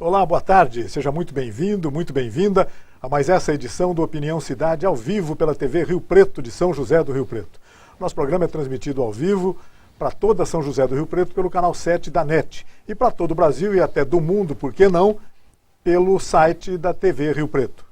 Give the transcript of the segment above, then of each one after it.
Olá, boa tarde. Seja muito bem-vindo, muito bem-vinda a mais essa edição do Opinião Cidade ao vivo pela TV Rio Preto de São José do Rio Preto. Nosso programa é transmitido ao vivo para toda São José do Rio Preto pelo canal 7 da NET e para todo o Brasil e até do mundo, por que não, pelo site da TV Rio Preto.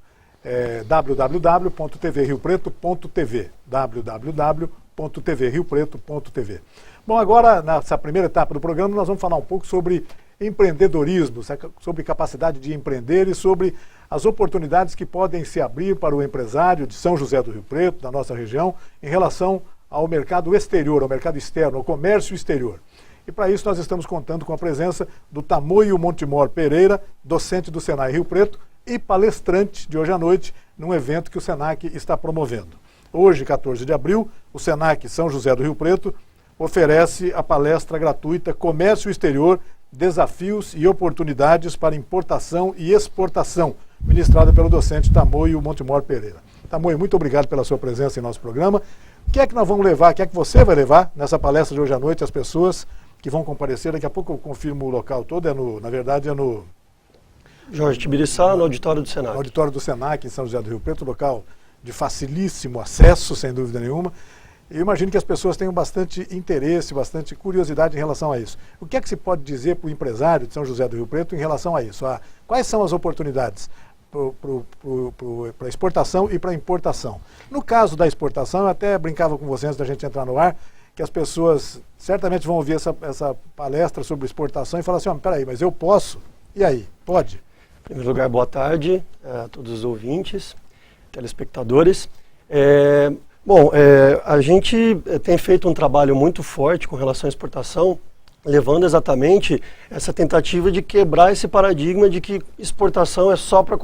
www.tvriopreto.tv www.tvriopreto.tv. Bom, agora, nessa primeira etapa do programa, nós vamos falar um pouco sobre empreendedorismo, sobre capacidade de empreender e sobre as oportunidades que podem se abrir para o empresário de São José do Rio Preto, da nossa região, em relação ao mercado exterior, ao mercado externo, ao comércio exterior. E para isso nós estamos contando com a presença do Tamoio Montemor Pereira, docente do Senai Rio Preto e palestrante de hoje à noite num evento que o Senac está promovendo. Hoje, 14 de abril, o Senac São José do Rio Preto oferece a palestra gratuita Comércio Exterior, Desafios e Oportunidades para Importação e Exportação, ministrada pelo docente Tamoio Montemor Pereira. Tamoio, muito obrigado pela sua presença em nosso programa. O que é que nós vamos levar, o que é que você vai levar nessa palestra de hoje à noite, as pessoas que vão comparecer? Daqui a pouco eu confirmo o local todo, na verdade é no Jorge Tibiriçá, no auditório do Senac. No auditório do Senac, em São José do Rio Preto, local de facilíssimo acesso, sem dúvida nenhuma. Eu imagino que as pessoas tenham bastante interesse, bastante curiosidade em relação a isso. O que é que se pode dizer para o empresário de São José do Rio Preto em relação a isso? Quais são as oportunidades para exportação e para importação? No caso da exportação, eu até brincava com você antes da gente entrar no ar, que as pessoas certamente vão ouvir essa palestra sobre exportação e falar assim, peraí, mas eu posso? E aí, pode? Em primeiro lugar, boa tarde a todos os ouvintes, telespectadores. A gente tem feito um trabalho muito forte com relação à exportação, levando exatamente essa tentativa de quebrar esse paradigma de que exportação é só para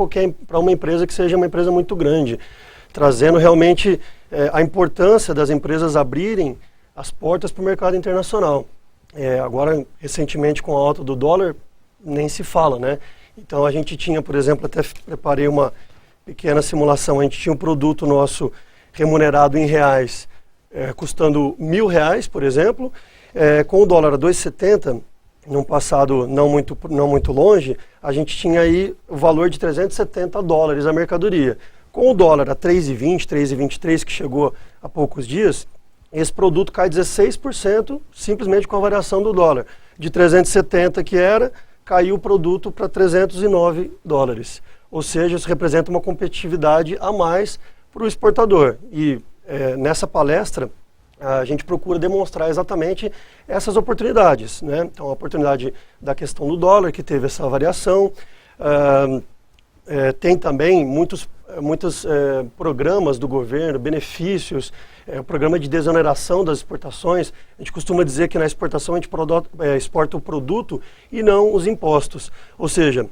uma empresa que seja uma empresa muito grande, trazendo realmente a importância das empresas abrirem as portas para o mercado internacional. Agora, recentemente, com a alta do dólar, nem se fala, né? Então a gente tinha, por exemplo, até preparei uma pequena simulação, a gente tinha um produto nosso remunerado em reais, custando R$1.000, por exemplo, com o dólar a 2,70, num passado não muito longe, a gente tinha aí o valor de $370 a mercadoria. Com o dólar a 3,20, 3,23, que chegou há poucos dias, esse produto cai 16%, simplesmente com a variação do dólar. De 370 que era, caiu o produto para $309. Ou seja, isso representa uma competitividade a mais para o exportador. E nessa palestra, a gente procura demonstrar exatamente essas oportunidades, né? Então, a oportunidade da questão do dólar, que teve essa variação. Tem também muitos programas do governo, benefícios, o programa de desoneração das exportações. A gente costuma dizer que na exportação a gente exporta o produto e não os impostos. Ou seja,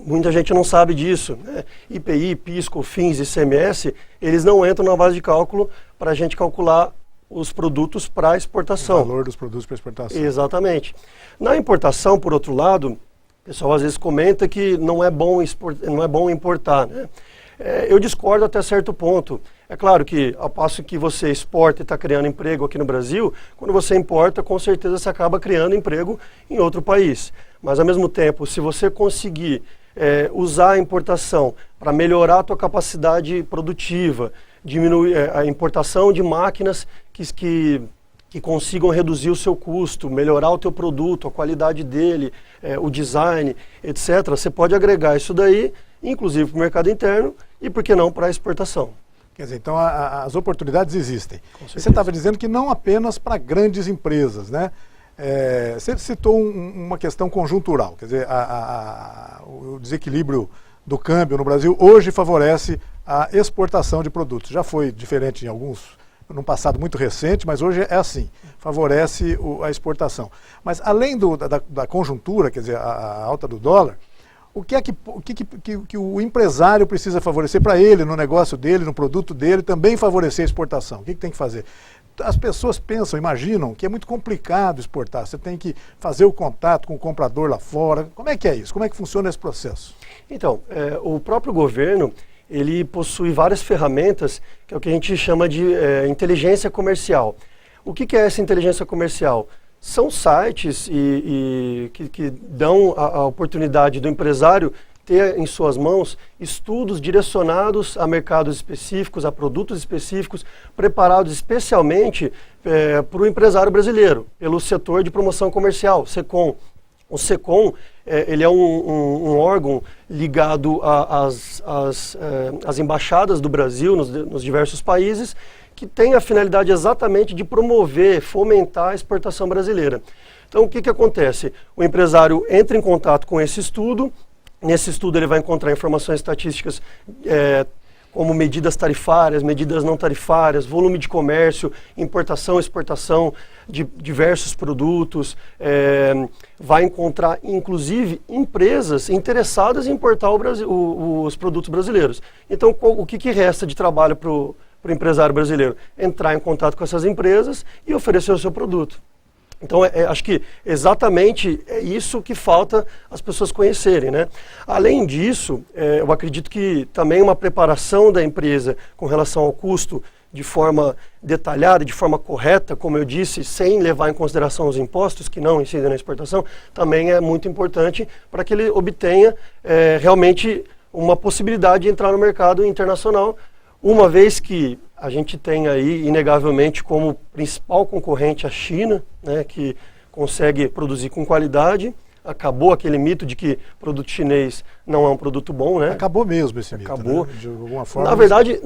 muita gente não sabe disso, né? IPI, PIS, COFINS, ICMS, eles não entram na base de cálculo para a gente calcular os produtos para exportação. O valor dos produtos para exportação. Exatamente. Na importação, por outro lado, o pessoal às vezes comenta que não é bom importar, né? Eu discordo até certo ponto. É claro que, ao passo que você exporta e está criando emprego aqui no Brasil, quando você importa, com certeza você acaba criando emprego em outro país. Mas, ao mesmo tempo, se você conseguir usar a importação para melhorar a tua capacidade produtiva, diminuir a importação de máquinas que consigam reduzir o seu custo, melhorar o teu produto, a qualidade dele, o design, etc., você pode agregar isso daí, inclusive para o mercado interno e, por que não, para a exportação. Quer dizer, então as oportunidades existem. Você estava dizendo que não apenas para grandes empresas, né? Você citou uma questão conjuntural, quer dizer, o desequilíbrio do câmbio no Brasil hoje favorece a exportação de produtos. Já foi diferente num passado muito recente, mas hoje é assim, favorece a exportação. Mas além da conjuntura, quer dizer, a alta do dólar, o que é que o empresário precisa favorecer para ele, no negócio dele, no produto dele, também favorecer a exportação? O que tem que fazer? As pessoas pensam, imaginam que é muito complicado exportar. Você tem que fazer o contato com o comprador lá fora. Como é que é isso? Como é que funciona esse processo? Então, o próprio governo, ele possui várias ferramentas, que é o que a gente chama de inteligência comercial. O que é essa inteligência comercial? São sites que dão a oportunidade do empresário ter em suas mãos estudos direcionados a mercados específicos, a produtos específicos, preparados especialmente para o empresário brasileiro, pelo setor de promoção comercial, SECOM. O SECOM, ele é um órgão ligado às embaixadas do Brasil nos diversos países, que tem a finalidade exatamente de promover, fomentar a exportação brasileira. Então, o que acontece? O empresário entra em contato com esse estudo. Nesse estudo ele vai encontrar informações estatísticas como medidas tarifárias, medidas não tarifárias, volume de comércio, importação e exportação de diversos produtos. Vai encontrar, inclusive, empresas interessadas em importar os produtos brasileiros. Então, o que resta de trabalho para o empresário brasileiro? Entrar em contato com essas empresas e oferecer o seu produto. Então, acho que exatamente é isso que falta as pessoas conhecerem, né? Além disso, eu acredito que também uma preparação da empresa com relação ao custo de forma detalhada, de forma correta, como eu disse, sem levar em consideração os impostos que não incidem na exportação, também é muito importante para que ele obtenha realmente uma possibilidade de entrar no mercado internacional, uma vez que a gente tem aí, inegavelmente, como principal concorrente a China, né, que consegue produzir com qualidade. Acabou aquele mito de que produto chinês não é um produto bom, né? Acabou mesmo esse mito, acabou. Né? De alguma forma. Na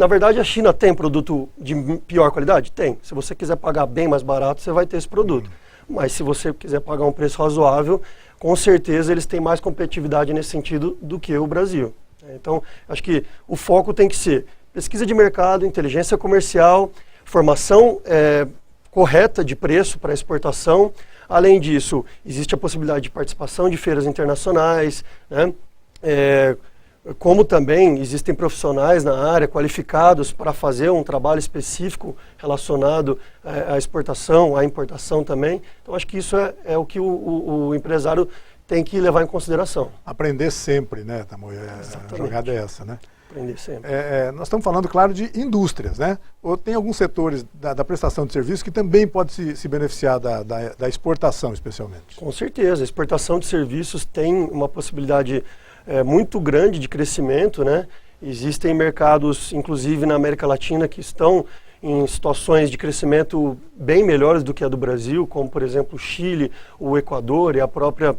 verdade, a China tem produto de pior qualidade? Tem. Se você quiser pagar bem mais barato, você vai ter esse produto. Mas se você quiser pagar um preço razoável, com certeza eles têm mais competitividade nesse sentido do que o Brasil. Então, acho que o foco tem que ser pesquisa de mercado, inteligência comercial, formação correta de preço para exportação. Além disso, existe a possibilidade de participação de feiras internacionais, né? Como também existem profissionais na área qualificados para fazer um trabalho específico relacionado à exportação, à importação também. Então, acho que isso é o que o empresário tem que levar em consideração. Aprender sempre, né, Tamoio? A jogada é essa, né? Aprender sempre. Nós estamos falando, claro, de indústrias, né? Ou tem alguns setores da prestação de serviços que também pode se beneficiar da exportação, especialmente. Com certeza. A exportação de serviços tem uma possibilidade muito grande de crescimento, né? Existem mercados, inclusive na América Latina, que estão em situações de crescimento bem melhores do que a do Brasil, como, por exemplo, o Chile, o Equador e a própria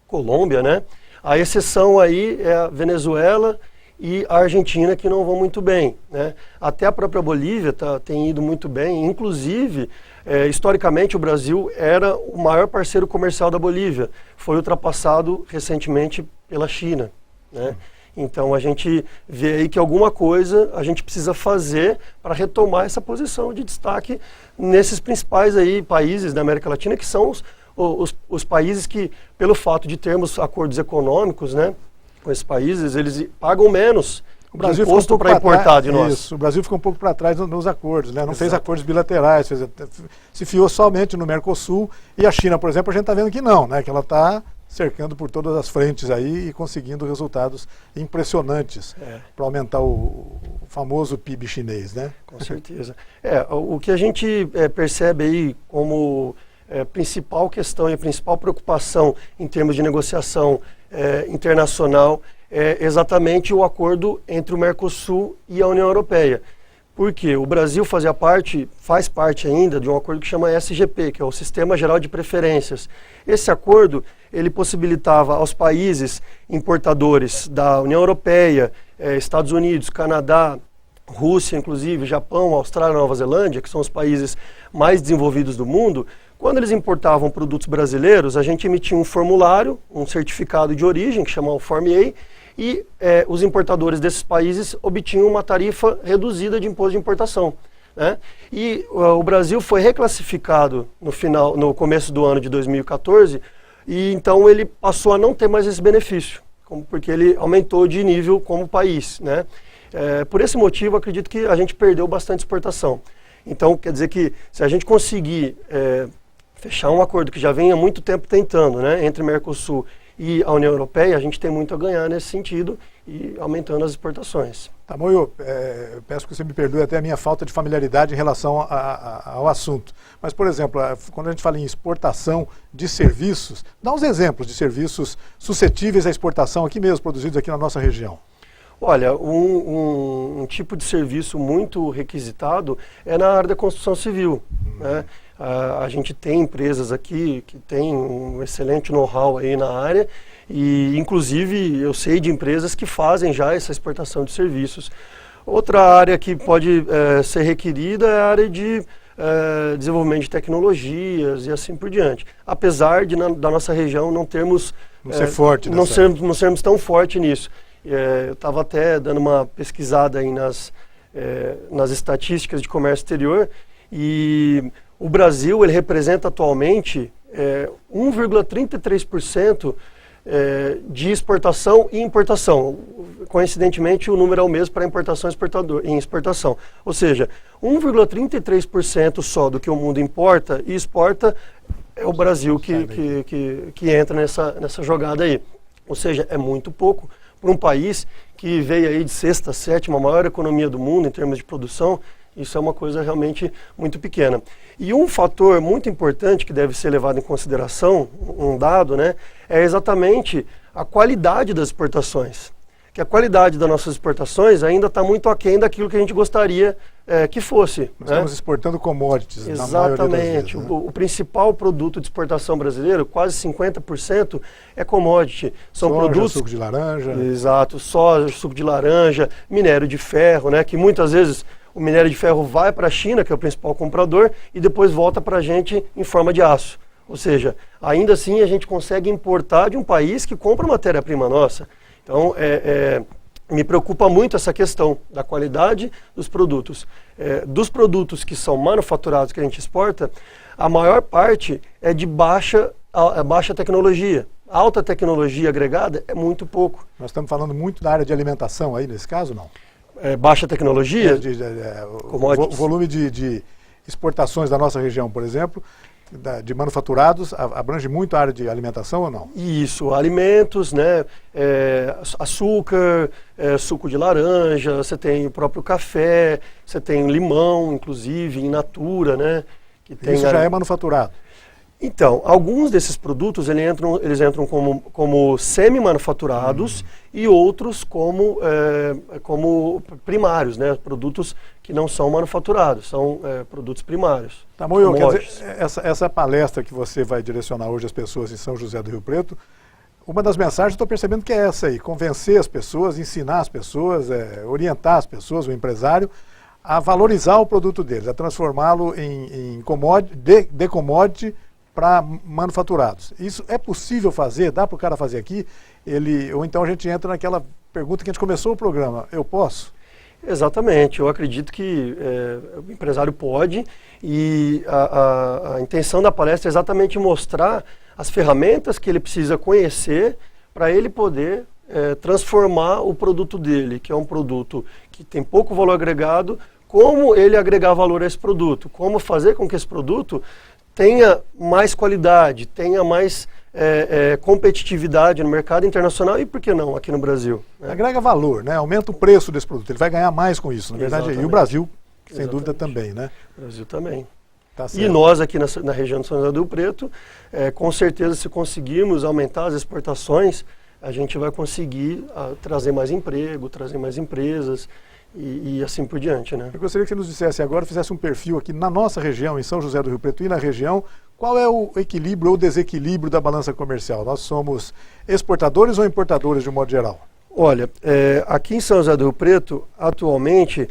Colômbia, né? A exceção aí é a Venezuela e a Argentina, que não vão muito bem, né? Até a própria Bolívia tem ido muito bem. Inclusive, historicamente, o Brasil era o maior parceiro comercial da Bolívia. Foi ultrapassado recentemente pela China, né? Então, a gente vê aí que alguma coisa a gente precisa fazer para retomar essa posição de destaque nesses principais aí países da América Latina, que são os países que, pelo fato de termos acordos econômicos, né, com esses países, eles pagam menos o Brasil imposto para importar de nós. Isso, o Brasil ficou um pouco para trás nos acordos, né? Não fez acordos bilaterais, se fiou somente no Mercosul, e a China, por exemplo, a gente está vendo que não, né? Que ela está cercando por todas as frentes aí e conseguindo resultados impressionantes para aumentar o famoso PIB chinês, né? Com certeza. O que a gente percebe aí como principal questão e principal preocupação em termos de negociação internacional é exatamente o acordo entre o Mercosul e a União Europeia. Porque o Brasil faz parte ainda de um acordo que chama SGP, que é o Sistema Geral de Preferências. Esse acordo, ele possibilitava aos países importadores da União Europeia, Estados Unidos, Canadá, Rússia, inclusive, Japão, Austrália e Nova Zelândia, que são os países mais desenvolvidos do mundo. Quando eles importavam produtos brasileiros, a gente emitia um formulário, um certificado de origem, que chama o Form A, e os importadores desses países obtinham uma tarifa reduzida de imposto de importação, né? E o Brasil foi reclassificado no começo do ano de 2014, e então ele passou a não ter mais esse benefício, porque ele aumentou de nível como país, né? Por esse motivo, acredito que a gente perdeu bastante exportação. Então, quer dizer que se a gente conseguir fechar um acordo que já vem há muito tempo tentando, né, entre Mercosul e a União Europeia, a gente tem muito a ganhar nesse sentido e aumentando as exportações. Tamoio, peço que você me perdoe até a minha falta de familiaridade em relação ao assunto. Mas, por exemplo, quando a gente fala em exportação de serviços, dá uns exemplos de serviços suscetíveis à exportação aqui mesmo, produzidos aqui na nossa região. Olha, um tipo de serviço muito requisitado é na área da construção civil, né? A gente tem empresas aqui que têm um excelente know-how aí na área e, inclusive, eu sei de empresas que fazem já essa exportação de serviços. Outra área que pode ser requerida é a área de desenvolvimento de tecnologias e assim por diante. Apesar de da nossa região não termos... não sermos tão forte nisso. Eu estava até dando uma pesquisada aí nas estatísticas de comércio exterior e o Brasil ele representa atualmente 1,33% de exportação e importação. Coincidentemente, o número é o mesmo para importação e exportação. Ou seja, 1,33% só do que o mundo importa e exporta é o Brasil que entra nessa jogada aí. Ou seja, é muito pouco para um país que veio aí de sexta, sétima maior economia do mundo em termos de produção. Isso é uma coisa realmente muito pequena. E um fator muito importante que deve ser levado em consideração, um dado, né, é exatamente a qualidade das exportações. Que a qualidade das nossas exportações ainda está muito aquém daquilo que a gente gostaria que fosse. Nós estamos exportando commodities. Exatamente. Vezes, né? O principal produto de exportação brasileiro, quase 50%, é commodity. São soja, produtos... suco de laranja. Exato, soja, suco de laranja, minério de ferro, né, que muitas vezes o minério de ferro vai para a China, que é o principal comprador, e depois volta para a gente em forma de aço. Ou seja, ainda assim a gente consegue importar de um país que compra matéria-prima nossa. Então, me preocupa muito essa questão da qualidade dos produtos. Dos produtos que são manufaturados que a gente exporta, a maior parte é de baixa tecnologia. Alta tecnologia agregada é muito pouco. Nós estamos falando muito da área de alimentação aí, nesse caso, não? Baixa tecnologia? O volume de exportações da nossa região, por exemplo, de manufaturados, abrange muito a área de alimentação ou não? Isso, alimentos, né, açúcar, suco de laranja, você tem o próprio café, você tem limão, inclusive, in natura, né? Que tem isso já é manufaturado? Então, alguns desses produtos eles entram como semi-manufaturados e outros como primários, né? Produtos que não são manufaturados, são produtos primários. Tamoio, quer dizer, essa palestra que você vai direcionar hoje às pessoas em São José do Rio Preto, uma das mensagens estou percebendo que é essa aí, convencer as pessoas, ensinar as pessoas, orientar as pessoas, o empresário, a valorizar o produto deles, a transformá-lo em de commodity para manufaturados. Isso é possível fazer? Dá para o cara fazer aqui? Ou então a gente entra naquela pergunta que a gente começou o programa, eu posso? Exatamente, eu acredito que o empresário pode e a intenção da palestra é exatamente mostrar as ferramentas que ele precisa conhecer para ele poder transformar o produto dele, que é um produto que tem pouco valor agregado, como ele agregar valor a esse produto, como fazer com que esse produto tenha mais qualidade, tenha mais competitividade no mercado internacional e, por que não, aqui no Brasil. Né? Agrega valor, né? Aumenta o preço desse produto, ele vai ganhar mais com isso, na verdade. Exatamente. E o Brasil, sem dúvida, também, né? O Brasil também. Tá certo. E nós aqui na região de São José do Rio Preto, com certeza, se conseguirmos aumentar as exportações, a gente vai conseguir trazer mais emprego, trazer mais empresas, e assim por diante, né? Eu gostaria que você nos dissesse agora, fizesse um perfil aqui na nossa região, em São José do Rio Preto e na região, qual é o equilíbrio ou desequilíbrio da balança comercial? Nós somos exportadores ou importadores de um modo geral? Olha, aqui em São José do Rio Preto, atualmente,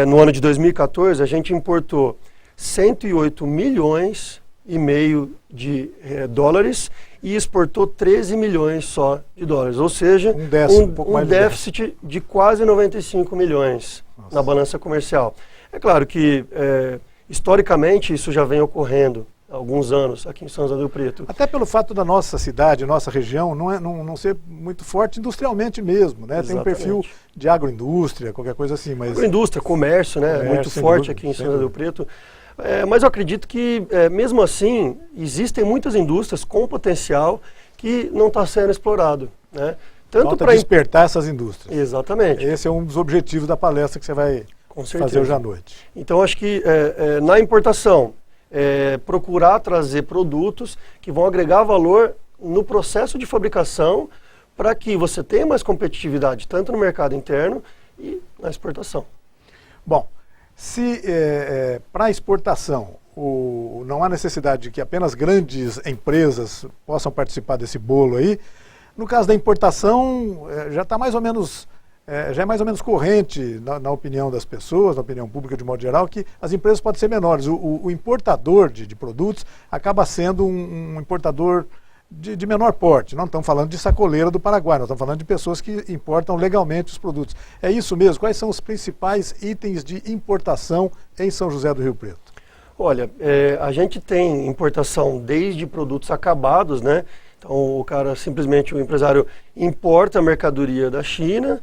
no ano de 2014, a gente importou 108 milhões e meio de dólares e exportou 13 milhões só de dólares, ou seja, um déficit de quase 95 milhões na balança comercial. É claro que, historicamente, isso já vem ocorrendo há alguns anos aqui em São José do Rio Preto. Até pelo fato da nossa cidade, nossa região, não ser muito forte industrialmente mesmo, né? Tem um perfil de agroindústria, qualquer coisa assim. Mas... Agroindústria, comércio, né? Muito forte aqui em São José do Rio Preto. Mas eu acredito que, mesmo assim, existem muitas indústrias com potencial que não está sendo explorado, né? Tanto para despertar essas indústrias. Exatamente. Esse é um dos objetivos da palestra que você vai fazer hoje à noite. Então, acho que na importação, procurar trazer produtos que vão agregar valor no processo de fabricação para que você tenha mais competitividade, tanto no mercado interno e na exportação. Bom, se para exportação não há necessidade de que apenas grandes empresas possam participar desse bolo aí, no caso da importação já está mais ou menos já é mais ou menos corrente na opinião das pessoas, na opinião pública de modo geral, que as empresas podem ser menores. O importador de produtos acaba sendo um importador de menor porte. Não estamos falando de sacoleira do Paraguai, nós estamos falando de pessoas que importam legalmente os produtos. É isso mesmo? Quais são os principais itens de importação em São José do Rio Preto? Olha, a gente tem importação desde produtos acabados, né? Então o cara simplesmente, o empresário importa a mercadoria da China,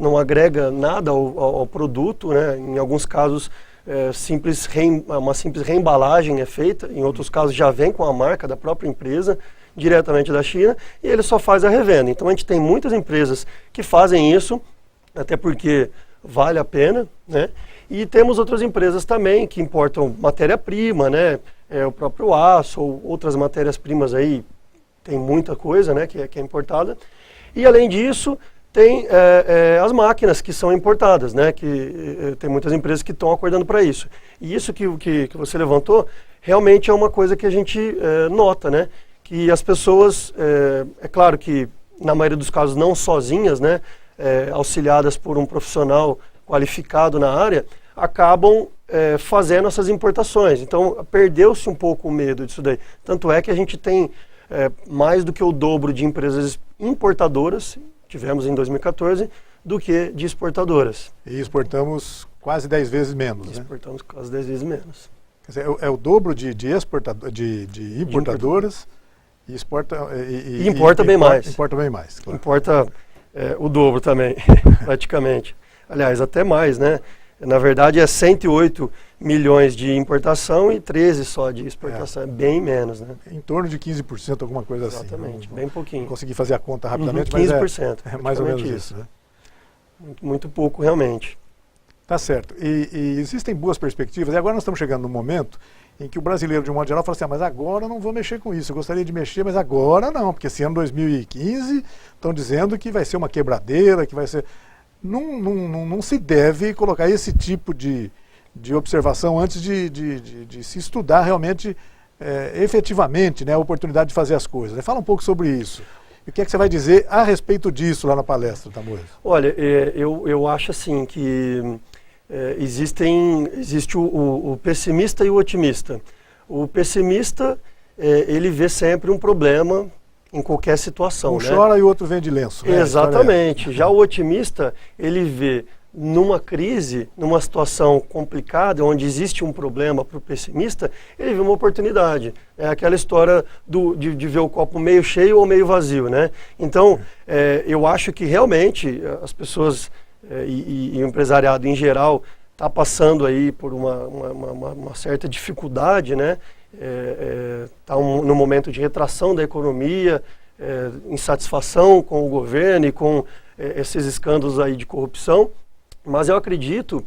não agrega nada ao produto, né? Em alguns casos uma simples reembalagem é feita, em outros casos já vem com a marca da própria empresa, diretamente da China, e ele só faz a revenda. Então a gente tem muitas empresas que fazem isso, até porque vale a pena, né? E temos outras empresas também que importam matéria-prima, né? O próprio aço ou outras matérias-primas aí, tem muita coisa, né, que é importada. E além disso, tem as máquinas que são importadas, né, que tem muitas empresas que estão acordando para isso. E isso que você levantou, realmente é uma coisa que a gente nota, né, que as pessoas, é claro que na maioria dos casos não sozinhas, né, auxiliadas por um profissional qualificado na área, acabam fazendo essas importações. Então, perdeu-se um pouco o medo disso daí. Tanto é que a gente tem mais do que o dobro de empresas importadoras, tivemos em 2014, do que de exportadoras. E exportamos quase 10 vezes menos, né? Exportamos quase 10 vezes menos. Quer dizer, é o dobro de importadoras e importa bem mais. Importa bem mais, claro. Importa o dobro também, praticamente. Aliás, até mais, né? Na verdade, é 108 milhões de importação e 13 só de exportação. É bem menos, né? Em torno de 15%, alguma coisa Exatamente, assim. Exatamente, bem pouquinho. Não consegui fazer a conta rapidamente, 15%, mas é mais ou menos isso, né? Muito pouco, realmente. Tá certo. E existem boas perspectivas. E agora nós estamos chegando num momento em que o brasileiro, de um modo geral, fala assim, mas agora eu não vou mexer com isso. Eu gostaria de mexer, mas agora não, porque esse ano 2015 estão dizendo que vai ser uma quebradeira, que vai ser... Não se deve colocar esse tipo de observação antes de se estudar realmente, efetivamente, né, a oportunidade de fazer as coisas. Fala um pouco sobre isso. E o que é que você vai dizer a respeito disso lá na palestra, Tamoio? Olha, eu acho assim que existe o pessimista e o otimista. O pessimista, ele vê sempre um problema em qualquer situação. Um, né? Chora e o outro vende lenço. Né? Exatamente. Já o otimista, ele vê numa crise, numa situação complicada, onde existe um problema para o pessimista, ele vê uma oportunidade. É aquela história de ver o copo meio cheio ou meio vazio, né? Então, eu acho que realmente as pessoas e o empresariado em geral está passando aí por uma certa dificuldade, né? Está num momento de retração da economia, insatisfação com o governo e com esses escândalos aí de corrupção, mas eu acredito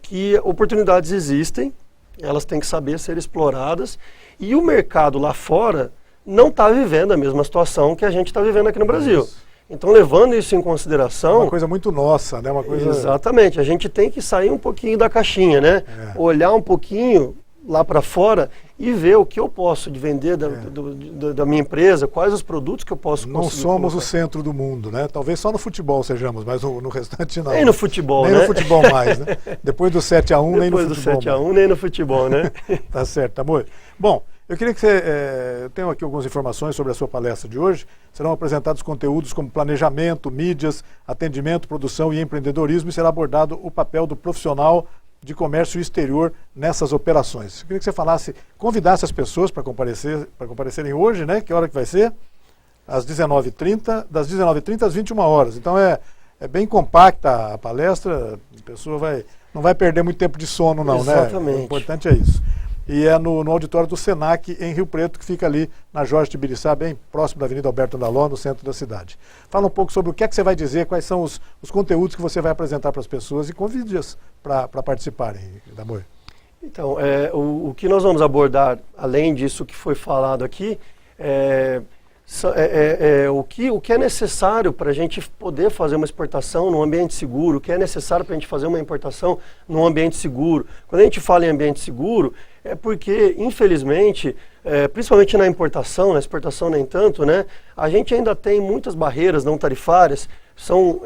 que oportunidades existem, elas têm que saber ser exploradas, e o mercado lá fora não está vivendo a mesma situação que a gente está vivendo aqui no Brasil. Então, levando isso em consideração... Uma coisa muito nossa, né? Uma coisa... Exatamente, a gente tem que sair um pouquinho da caixinha, né? Olhar um pouquinho lá para fora e ver o que eu posso vender da minha empresa, quais os produtos que eu posso conseguir. Não somos o centro do mundo, né? Talvez só no futebol sejamos, mas no restante não. Nem no futebol, nem né? No futebol mais, né? Depois do 7-1, nem no futebol. Depois do 7-1, nem no futebol, né? Tá certo, Tamoio. Bom, eu queria que você... eu tenho aqui algumas informações sobre a sua palestra de hoje. Serão apresentados conteúdos como planejamento, mídias, atendimento, produção e empreendedorismo, e será abordado o papel do profissional de comércio exterior nessas operações. Eu queria que você convidasse as pessoas para comparecerem hoje, né? Que hora que vai ser? Às 19h30, das 19h30 às 21 horas. Então é bem compacta a palestra, a pessoa não vai perder muito tempo de sono não, Exatamente. né? O importante é isso. e é no auditório do Senac, em Rio Preto, que fica ali na Jorge Tibiriçá, bem próximo da Avenida Alberto Daló, no centro da cidade. Fala um pouco sobre o que é que você vai dizer, quais são os conteúdos que você vai apresentar para as pessoas e convide-as para participarem, Damor. Então, o que nós vamos abordar, além disso que foi falado aqui, o que é necessário para a gente poder fazer uma exportação num ambiente seguro, o que é necessário para a gente fazer uma importação num ambiente seguro. Quando a gente fala em ambiente seguro, é porque, infelizmente, principalmente na importação, na exportação nem tanto, né, a gente ainda tem muitas barreiras não tarifárias, são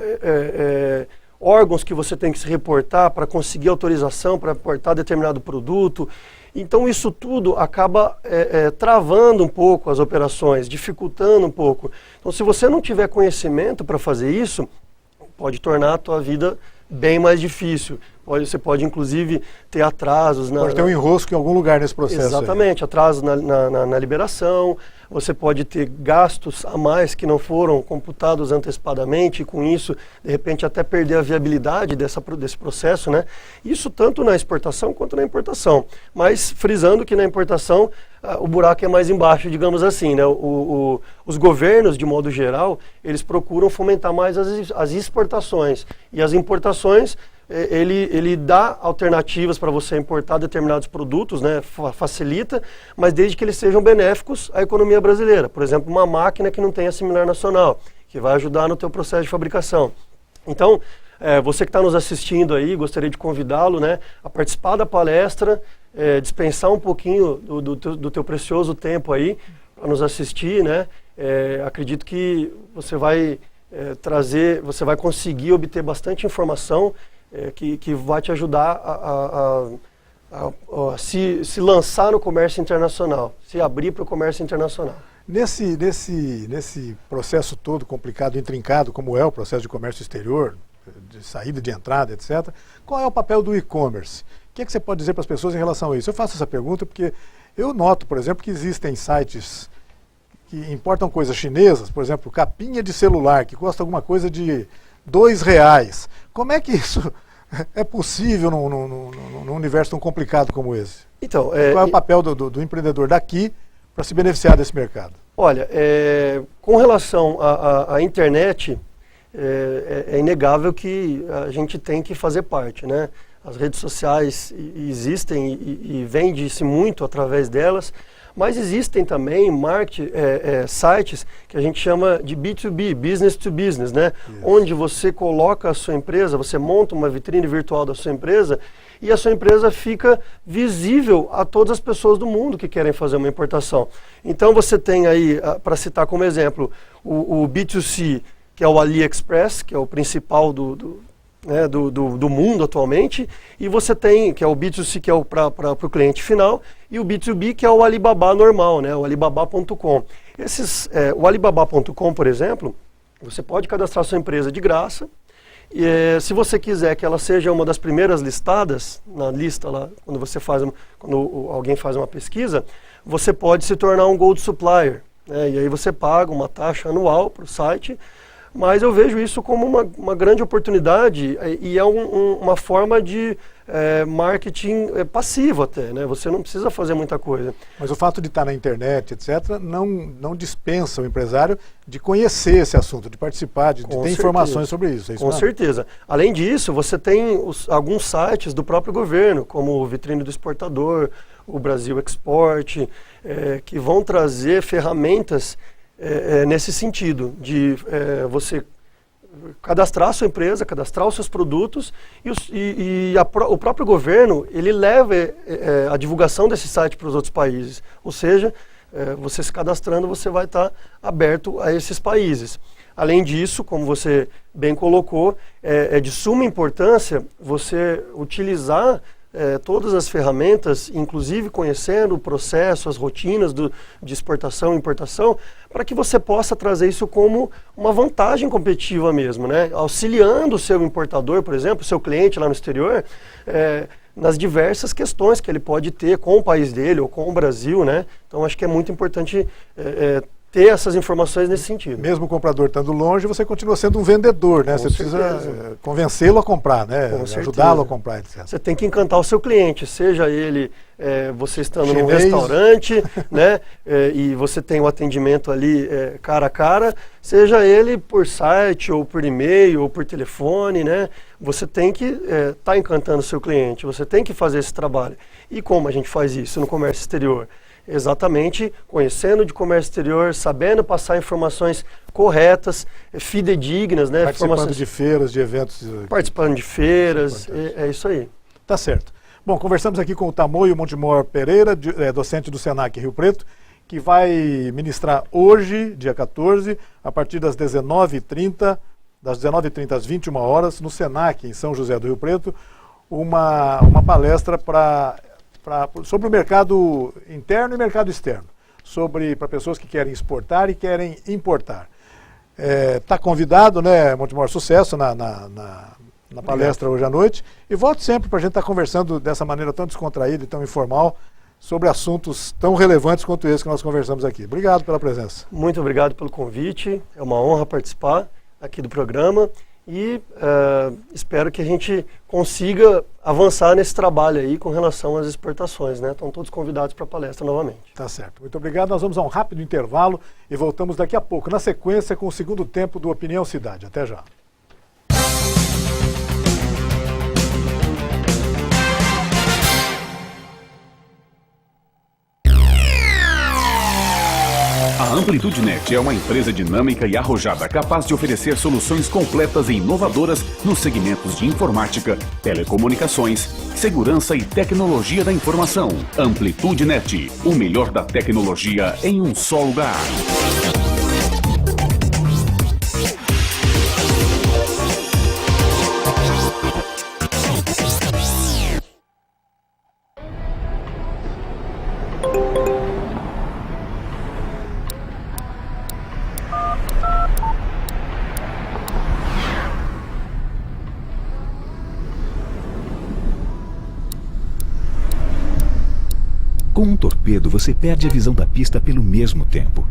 órgãos que você tem que se reportar para conseguir autorização para importar determinado produto. Então isso tudo acaba travando um pouco as operações, dificultando um pouco. Então se você não tiver conhecimento para fazer isso, pode tornar a tua vida bem mais difícil. Você pode inclusive ter atrasos. Pode ter um enrosco em algum lugar nesse processo. Exatamente, atrasos na liberação. Você pode ter gastos a mais que não foram computados antecipadamente e com isso, de repente, até perder a viabilidade desse processo, né? Isso tanto na exportação quanto na importação. Mas frisando que na importação o buraco é mais embaixo, digamos assim, né? Os governos, de modo geral, eles procuram fomentar mais as exportações. E as importações, ele dá alternativas para você importar determinados produtos, né, facilita, mas desde que eles sejam benéficos à economia brasileira. Por exemplo, uma máquina que não tenha similar nacional, que vai ajudar no teu processo de fabricação. Então, você que está nos assistindo aí, gostaria de convidá-lo, né, a participar da palestra, dispensar um pouquinho do teu precioso tempo aí para nos assistir, né. Acredito que você vai você vai conseguir obter bastante informação que vai te ajudar a se lançar no comércio internacional, se abrir para o comércio internacional. Nesse processo todo complicado, intrincado, como é o processo de comércio exterior, de saída, de entrada, etc., qual é o papel do e-commerce? O que é que você pode dizer para as pessoas em relação a isso? Eu faço essa pergunta porque eu noto, por exemplo, que existem sites que importam coisas chinesas, por exemplo, capinha de celular, que custa alguma coisa de R$2. Como é que isso é possível num universo tão complicado como esse? Então, qual é o papel do empreendedor daqui para se beneficiar desse mercado? Olha, com relação à internet, é inegável que a gente tem que fazer parte, né? As redes sociais existem e vende-se muito através delas, mas existem também sites que a gente chama de B2B, business to business, né? Yes. Onde você coloca a sua empresa, você monta uma vitrine virtual da sua empresa e a sua empresa fica visível a todas as pessoas do mundo que querem fazer uma importação. Então você tem aí, para citar como exemplo, o B2C, que é o AliExpress, que é o principal do mundo atualmente, e você tem, que é o B2C, que é para o cliente final, e o B2B, que é o Alibaba normal, né, o Alibaba.com. O Alibaba.com, por exemplo, você pode cadastrar sua empresa de graça, e se você quiser que ela seja uma das primeiras listadas na lista lá, quando alguém faz uma pesquisa, você pode se tornar um Gold Supplier, né, e aí você paga uma taxa anual para o site. Mas eu vejo isso como uma grande oportunidade e é uma forma de marketing passivo até, né? Você não precisa fazer muita coisa. Mas o fato de estar na internet, etc., não dispensa o empresário de conhecer esse assunto, de participar, de ter informações sobre isso. É isso com certeza. Além disso, você tem alguns sites do próprio governo, como o Vitrine do Exportador, o Brasil Export, que vão trazer ferramentas nesse sentido, de você cadastrar a sua empresa, cadastrar os seus produtos e o próprio governo, ele leva a divulgação desse site para os outros países. Ou seja, você se cadastrando, você vai estar aberto a esses países. Além disso, como você bem colocou, é de suma importância você utilizar todas as ferramentas, inclusive conhecendo o processo, as rotinas de exportação e importação, para que você possa trazer isso como uma vantagem competitiva mesmo, né? Auxiliando o seu importador, por exemplo, o seu cliente lá no exterior, nas diversas questões que ele pode ter com o país dele ou com o Brasil, né? Então acho que é muito importante ter essas informações nesse sentido. Mesmo o comprador estando longe, você continua sendo um vendedor, né? Você precisa convencê-lo a comprar, né? Ajudá-lo a comprar, etc. Você tem que encantar o seu cliente, seja ele você estando num restaurante, né? E você tem o atendimento ali cara a cara, seja ele por site, ou por e-mail, ou por telefone, né? Você tem que estar encantando o seu cliente, você tem que fazer esse trabalho. E como a gente faz isso no comércio exterior? Exatamente, conhecendo de comércio exterior, sabendo passar informações corretas, fidedignas, né? Participando de feiras, de eventos. Participando de feiras, é isso aí. Tá certo. Bom, conversamos aqui com o Tamoio Montemor Pereira, docente do Senac Rio Preto, que vai ministrar hoje, dia 14, a partir das 19h30, às 21 horas, no Senac, em São José do Rio Preto, uma palestra sobre o mercado interno e mercado externo, para pessoas que querem exportar e querem importar. Está convidado, né, Montemor? Sucesso na palestra hoje à noite. E volte sempre para a gente estar conversando dessa maneira tão descontraída e tão informal sobre assuntos tão relevantes quanto esse que nós conversamos aqui. Obrigado pela presença. Muito obrigado pelo convite. É uma honra participar aqui do programa. E espero que a gente consiga avançar nesse trabalho aí com relação às exportações, né? Estão todos convidados para a palestra novamente. Tá certo. Muito obrigado. Nós vamos a um rápido intervalo e voltamos daqui a pouco, na sequência, com o segundo tempo do Opinião Cidade. Até já. A AmplitudeNet é uma empresa dinâmica e arrojada capaz de oferecer soluções completas e inovadoras nos segmentos de informática, telecomunicações, segurança e tecnologia da informação. AmplitudeNet, o melhor da tecnologia em um só lugar. Com um torpedo, você perde a visão da pista pelo mesmo tempo.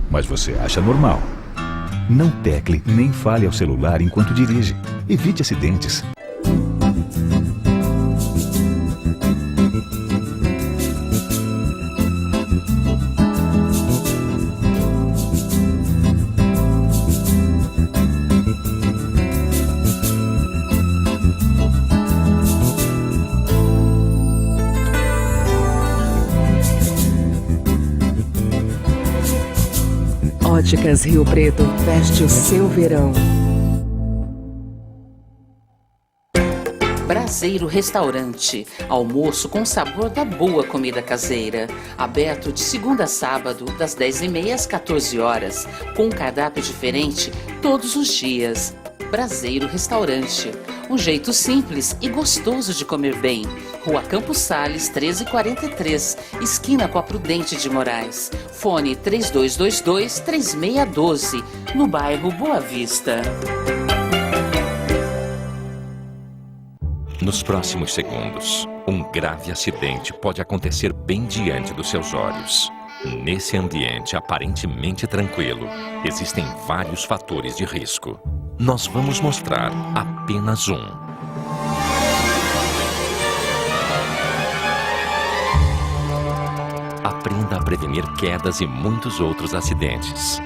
Mas você acha normal. Não tecle nem fale ao celular enquanto dirige. Evite acidentes. Óticas Rio Preto, veste o seu verão. Braseiro Restaurante, almoço com sabor da boa comida caseira. Aberto de segunda a sábado, das 10h30 às 14 horas, com um cardápio diferente todos os dias. Braseiro Restaurante, um jeito simples e gostoso de comer bem. Rua Campos Sales, 1343, esquina com a Prudente de Moraes. Fone 3222-3612, no bairro Boa Vista. Nos próximos segundos, um grave acidente pode acontecer bem diante dos seus olhos. Nesse ambiente aparentemente tranquilo, existem vários fatores de risco. Nós vamos mostrar apenas um. Aprenda a prevenir quedas e muitos outros acidentes.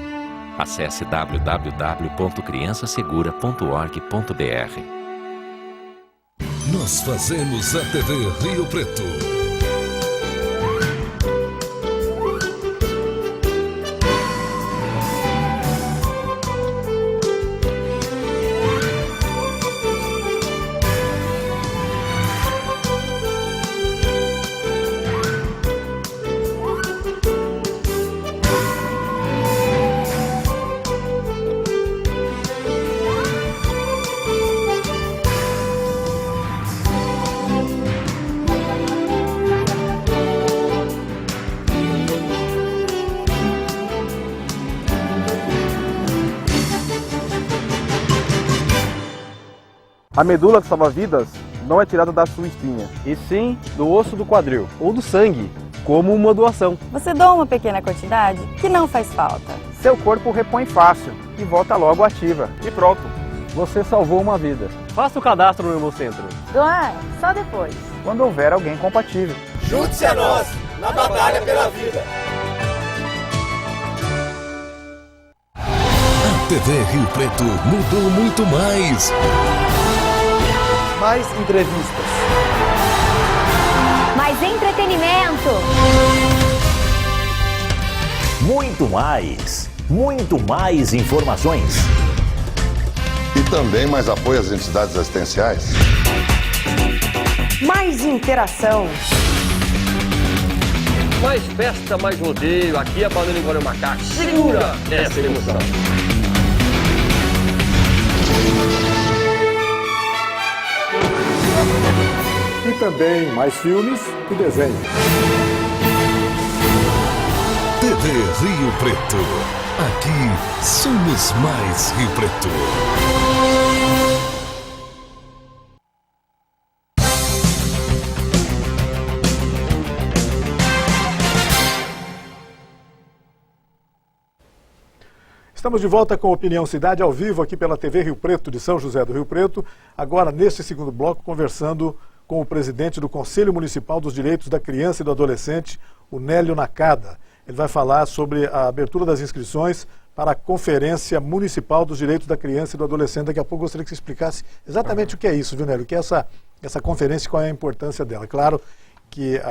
Acesse www.criançasegura.org.br. Nós fazemos a TV Rio Preto. A medula que salva vidas não é tirada da sua espinha, e sim do osso do quadril ou do sangue. como uma doação. Você doa uma pequena quantidade que não faz falta. Seu corpo repõe fácil e volta logo ativa. E pronto, você salvou uma vida. Faça o cadastro no Hemocentro. Doar só depois. Quando houver alguém compatível. Junte-se a nós na batalha pela vida. A TV Rio Preto mudou muito mais. Mais entrevistas. Mais entretenimento. Muito mais informações. E também mais apoio às entidades assistenciais. Mais interação. Mais festa, mais rodeio. Aqui a banana engole o macaco. Segura essa emoção. E também mais filmes e desenhos. TV Rio Preto. Aqui somos mais Rio Preto. Estamos de volta com Opinião Cidade ao vivo aqui pela TV Rio Preto de São José do Rio Preto. Agora, neste segundo bloco, conversando com o presidente do Conselho Municipal dos Direitos da Criança e do Adolescente, o Nélio Nakada. Ele vai falar sobre a abertura das inscrições para a Conferência Municipal dos Direitos da Criança e do Adolescente. Daqui a pouco eu gostaria que você explicasse exatamente o que é isso, viu, Nélio? O que é essa conferência e qual é a importância dela. Claro que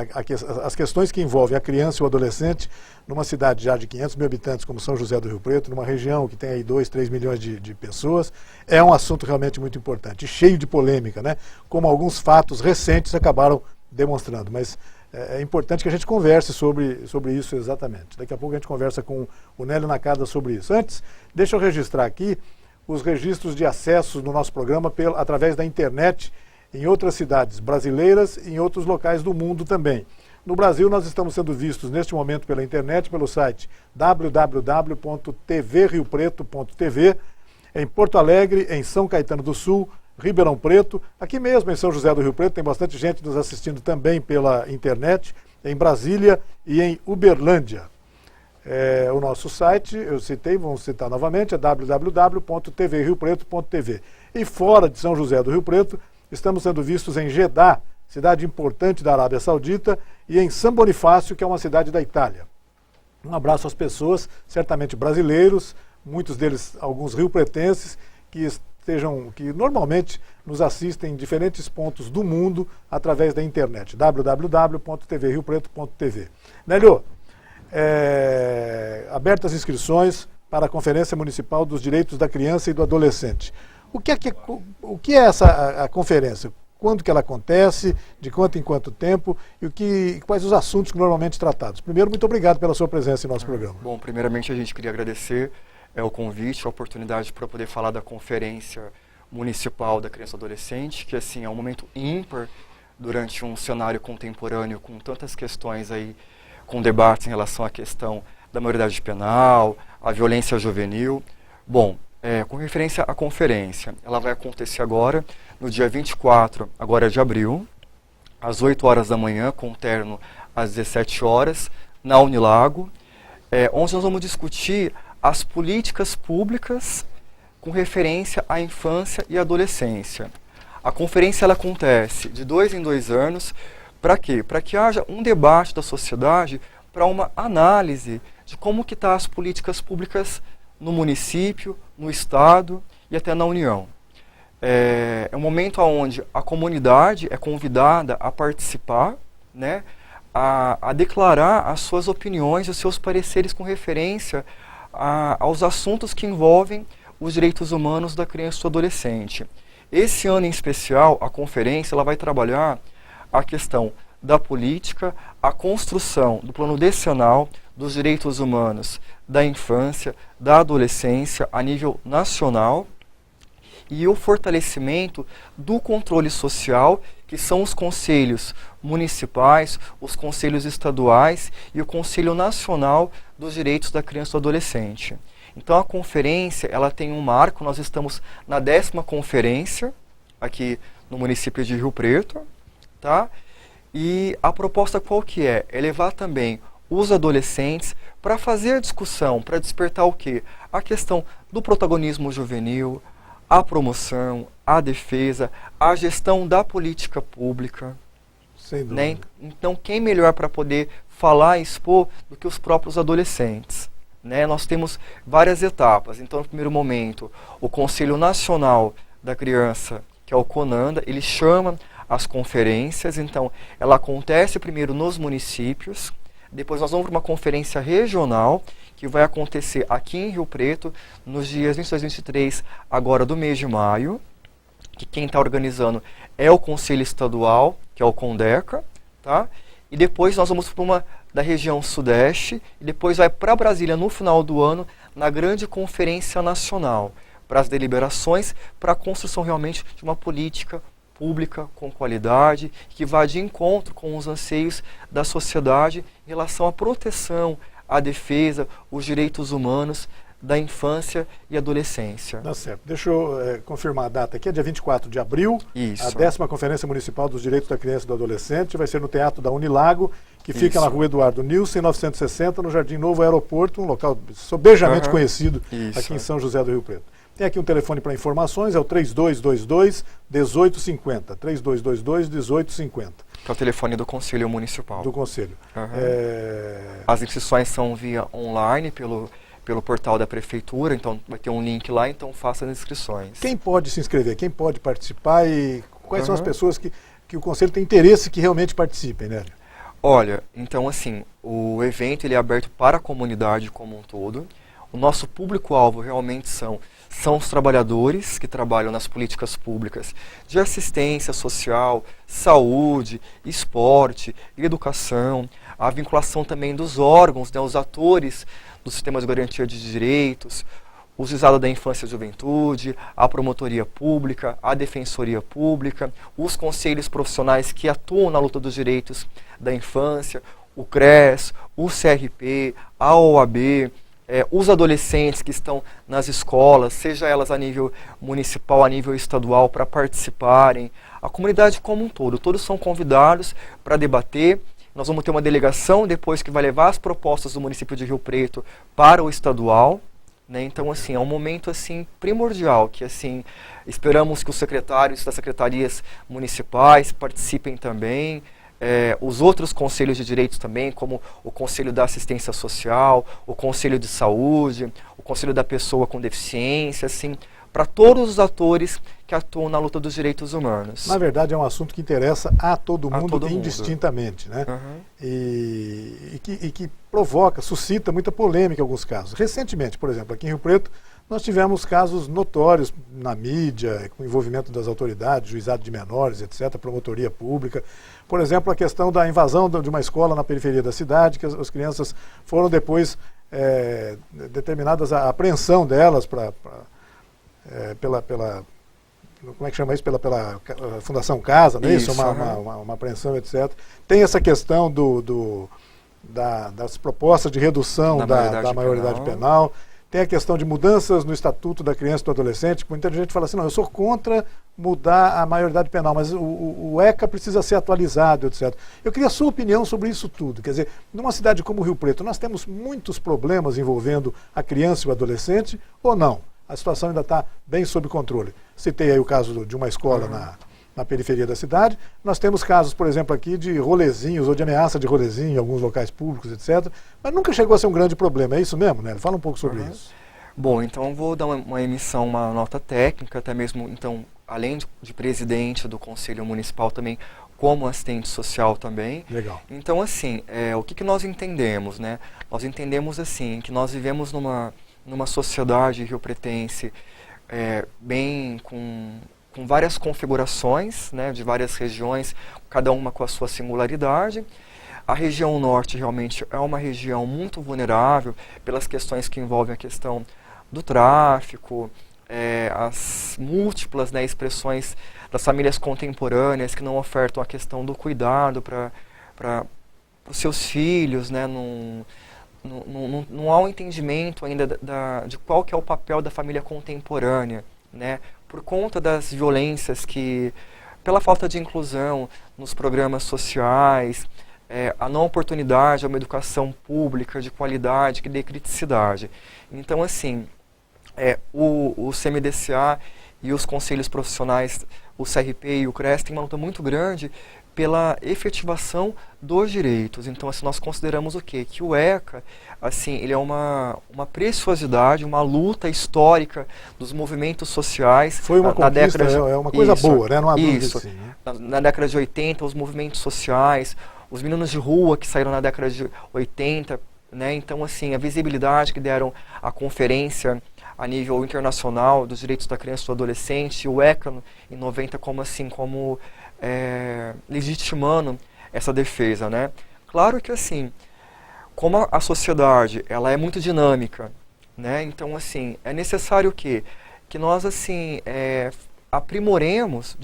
as questões que envolvem a criança e o adolescente, numa cidade já de 500 mil habitantes como São José do Rio Preto, numa região que tem aí 2, 3 milhões de pessoas, é um assunto realmente muito importante, cheio de polêmica, né? Como alguns fatos recentes acabaram demonstrando. Mas é importante que a gente converse sobre isso exatamente. Daqui a pouco a gente conversa com o Nélio Nakada sobre isso. Antes, deixa eu registrar aqui os registros de acesso no nosso programa através da internet, em outras cidades brasileiras e em outros locais do mundo também. No Brasil, nós estamos sendo vistos neste momento pela internet, pelo site www.tvriopreto.tv, em Porto Alegre, em São Caetano do Sul, Ribeirão Preto, aqui mesmo em São José do Rio Preto, tem bastante gente nos assistindo também pela internet, em Brasília e em Uberlândia. O nosso site, eu citei, vamos citar novamente, é www.tvriopreto.tv. E fora de São José do Rio Preto, estamos sendo vistos em Jeddah, cidade importante da Arábia Saudita, e em São Bonifácio, que é uma cidade da Itália. Um abraço às pessoas, certamente brasileiros, muitos deles, alguns riopretenses, que normalmente nos assistem em diferentes pontos do mundo através da internet, www.tvriopreto.tv. Nélio, abertas inscrições para a Conferência Municipal dos Direitos da Criança e do Adolescente. O que é a conferência? Quando que ela acontece? De quanto em quanto tempo? E quais os assuntos normalmente tratados? Primeiro, muito obrigado pela sua presença em nosso programa. Bom, primeiramente a gente queria agradecer o convite, a oportunidade para poder falar da Conferência Municipal da Criança e Adolescente, que assim é um momento ímpar durante um cenário contemporâneo com tantas questões aí, com debates em relação à questão da maioridade penal, a violência juvenil. Bom, com referência à conferência, ela vai acontecer agora, no dia 24 agora de abril, às 8 horas da manhã, com término às 17 horas, na Unilago, onde nós vamos discutir as políticas públicas com referência à infância e adolescência. A conferência ela acontece de 2 em 2 anos, para quê? Para que haja um debate da sociedade, para uma análise de como que estão as políticas públicas no município, no estado e até na União. É um momento onde a comunidade é convidada a participar, né, a declarar as suas opiniões, os seus pareceres com referência aos assuntos que envolvem os direitos humanos da criança e do adolescente. Esse ano em especial, a conferência ela vai trabalhar a questão da política, a construção do plano decenal dos direitos humanos da infância, da adolescência a nível nacional e o fortalecimento do controle social, que são os conselhos municipais, os conselhos estaduais e o Conselho Nacional dos Direitos da Criança e do Adolescente. Então a conferência ela tem um marco, nós estamos na 10ª conferência aqui no município de Rio Preto, tá? E a proposta qual que é? É levar também os adolescentes para fazer a discussão, para despertar o quê? A questão do protagonismo juvenil, a promoção, a defesa, a gestão da política pública. Sem dúvida. Né? Então, quem melhor para poder falar e expor do que os próprios adolescentes? Né? Nós temos várias etapas. Então, no primeiro momento, o Conselho Nacional da Criança, que é o CONANDA, ele chama as conferências. Então, ela acontece primeiro nos municípios, depois nós vamos para uma conferência regional, que vai acontecer aqui em Rio Preto, nos dias 22 e 23, agora do mês de maio, que quem está organizando é o Conselho Estadual, que é o CONDECA, tá? E depois nós vamos para uma da região Sudeste, e depois vai para Brasília no final do ano, na grande Conferência Nacional, para as deliberações, para a construção realmente de uma política pública com qualidade, que vá de encontro com os anseios da sociedade em relação à proteção, à defesa, os direitos humanos da infância e adolescência. Tá certo. Deixa eu confirmar a data aqui, é dia 24 de abril, Isso. A 10ª Conferência Municipal dos Direitos da Criança e do Adolescente, vai ser no Teatro da Unilago, que fica Isso. na Rua Eduardo Nilson, 960, no Jardim Novo Aeroporto, um local sobejamente conhecido aqui em São José do Rio Preto. Tem aqui um telefone para informações, é o 3222-1850, 3222-1850. Que é o telefone do Conselho Municipal. Do Conselho. As inscrições são via online, pelo portal da Prefeitura, então vai ter um link lá, então faça as inscrições. Quem pode se inscrever? Quem pode participar e quais são as pessoas que o Conselho tem interesse que realmente participem, né? Olha, então assim, o evento ele é aberto para a comunidade como um todo. O nosso público-alvo realmente são os trabalhadores que trabalham nas políticas públicas de assistência social, saúde, esporte, educação, a vinculação também dos órgãos, né, os atores do sistema de garantia de direitos, o Juizado da Infância e Juventude, a Promotoria Pública, a Defensoria Pública, os conselhos profissionais que atuam na luta dos direitos da infância, o CRES, o CRP, a OAB, os adolescentes que estão nas escolas, seja elas a nível municipal, a nível estadual, para participarem, a comunidade como um todo, todos são convidados para debater. Nós vamos ter uma delegação depois que vai levar as propostas do município de Rio Preto para o estadual, né? Então, assim, é um momento assim primordial, que assim, esperamos que os secretários das secretarias municipais participem também, os outros conselhos de direitos também, como o Conselho da Assistência Social, o Conselho de Saúde, o Conselho da Pessoa com Deficiência, assim, para todos os atores que atuam na luta dos direitos humanos. Na verdade, é um assunto que interessa a todo mundo indistintamente, né? E que provoca, suscita muita polêmica em alguns casos. Recentemente, por exemplo, aqui em Rio Preto, nós tivemos casos notórios na mídia, com envolvimento das autoridades, juizado de menores, etc., promotoria pública. Por exemplo, a questão da invasão de uma escola na periferia da cidade, que as crianças foram depois determinadas a apreensão delas pela como é que chama isso? Pela Fundação Casa, não é isso? Uma apreensão, etc. Tem essa questão das propostas de redução da maioridade penal. Tem a questão de mudanças no Estatuto da Criança e do Adolescente. Muita gente fala assim, não, eu sou contra mudar a maioridade penal, mas o ECA precisa ser atualizado, etc. Eu queria a sua opinião sobre isso tudo. Quer dizer, numa cidade como Rio Preto, nós temos muitos problemas envolvendo a criança e o adolescente, ou não? A situação ainda está bem sob controle. Citei aí o caso de uma escola na periferia da cidade. Nós temos casos, por exemplo, aqui de rolezinhos ou de ameaça de rolezinho em alguns locais públicos, etc. Mas nunca chegou a ser um grande problema. É isso mesmo, né? Fala um pouco sobre isso. Bom, então eu vou dar uma nota técnica, até mesmo, então, além de presidente do Conselho Municipal também, como assistente social também. Legal. Então, assim, o que nós entendemos, né? Nós entendemos, assim, que nós vivemos numa sociedade riopretense bem com várias configurações, né, de várias regiões, cada uma com a sua singularidade. A região norte realmente é uma região muito vulnerável pelas questões que envolvem a questão do tráfico, as múltiplas, né, expressões das famílias contemporâneas que não ofertam a questão do cuidado para os seus filhos, né, não há um entendimento ainda de qual que é o papel da família contemporânea, né, por conta das violências que pela falta de inclusão nos programas sociais, a não oportunidade a uma educação pública de qualidade que dê criticidade. Então, assim, o CMDCA e os conselhos profissionais, o CRP e o CRES, têm uma luta muito grande pela efetivação dos direitos. Então, assim, nós consideramos o quê? Que o ECA, assim, ele é uma preciosidade, uma luta histórica dos movimentos sociais. Foi uma conquista, é uma coisa boa, né? Não há dúvida isso. assim, né? Na década de 80, os movimentos sociais, os meninos de rua que saíram na década de 80, né? Então, assim, a visibilidade que deram à conferência a nível internacional dos direitos da criança e do adolescente, o ECA em 90 como legitimando essa defesa, né? Claro que, assim, como a sociedade ela é muito dinâmica, né? Então, assim, é necessário que nós, assim, aprimoremos,